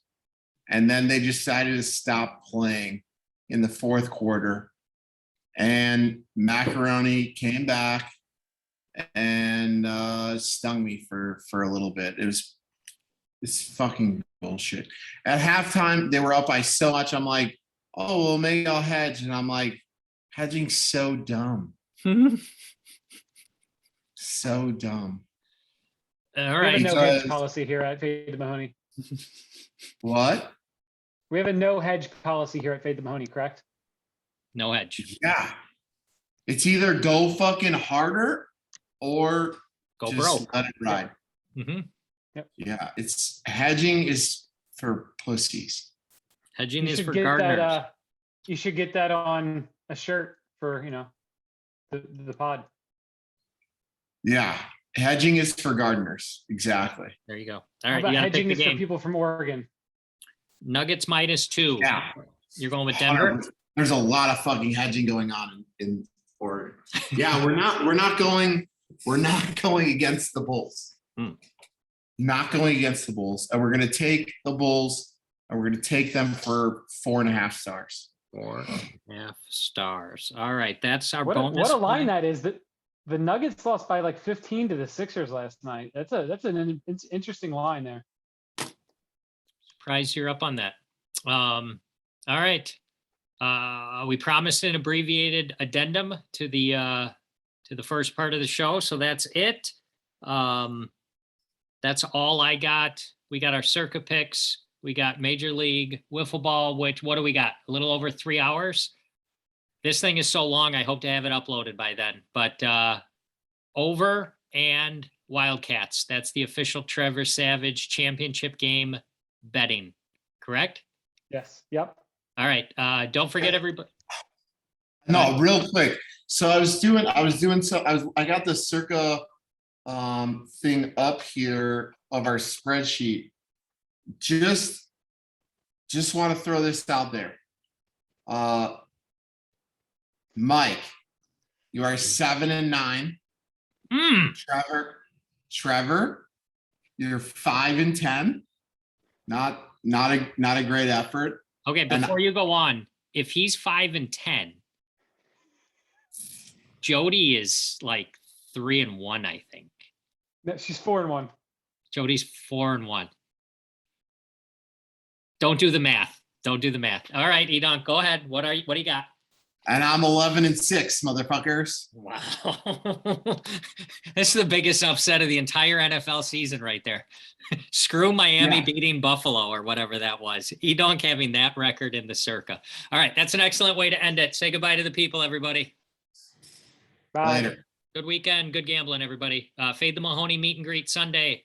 S5: And then they decided to stop playing in the fourth quarter. And Macaroni came back and stung me for a little bit. It's fucking bullshit. At halftime, they were up by so much. I'm like, oh, well, maybe I'll hedge. And I'm like, hedging's so dumb. So dumb.
S1: All right.
S6: We have a no hedge policy here at Fade the Mahoney.
S5: What?
S6: We have a no hedge policy here at Fade the Mahoney, correct?
S1: No hedge.
S5: Yeah. It's either go fucking harder or
S1: go
S5: just
S1: broke.
S5: Let it ride.
S1: Mm-hmm.
S6: Yep.
S5: Yeah. It's hedging is for pussies.
S1: Hedging is for gardeners.
S6: You should get that on a shirt for, the pod.
S5: Yeah. Hedging is for gardeners. Exactly.
S1: There you go. All right.
S6: How about
S1: you
S6: hedging
S1: pick the
S6: is
S1: game.
S6: for people from Oregon.
S1: Nuggets -2.
S5: Yeah.
S1: You're going with Denver?
S5: There's a lot of fucking hedging going on in Oregon. Yeah, we're not going against the Bulls. Not going against the Bulls. And we're gonna take the Bulls and we're gonna take them for 4.5 stars.
S1: 4.5 stars. All right. That's our
S6: What
S1: bonus.
S6: a line
S1: point.
S6: that is. That the Nuggets lost by like 15 to the Sixers last night. That's an interesting line there.
S1: Surprised you're up on that. All right. We promised an abbreviated addendum to the first part of the show, so that's it. That's all I got. We got our circa picks. We got Major League Wiffle Ball, what do we got? A little over 3 hours. This thing is so long, I hope to have it uploaded by then. But Over and Wildcats. That's the official Trevor Savage championship game betting, correct?
S6: Yes. Yep.
S1: All right. Don't forget everybody.
S5: No, real quick. So I got the circa thing up here of our spreadsheet. Just want to throw this out there. Mike, you are 7-9. Trevor, you're 5-10. Not a great effort.
S1: Okay, before you go on, if he's 5-10, Jody is like 3-1, I think.
S6: No, she's 4-1.
S1: Jody's 4-1. Don't do the math. All right, Edon, go ahead. What do you got?
S5: And I'm 11-6, motherfuckers.
S1: Wow. This is the biggest upset of the entire NFL season right there. Screw Miami beating Buffalo or whatever that was. Edonk having that record in the circa. All right, that's an excellent way to end it. Say goodbye to the people, everybody.
S6: Bye.
S5: Later.
S1: Good weekend. Good gambling, everybody. Fade the Mahoney meet and greet Sunday.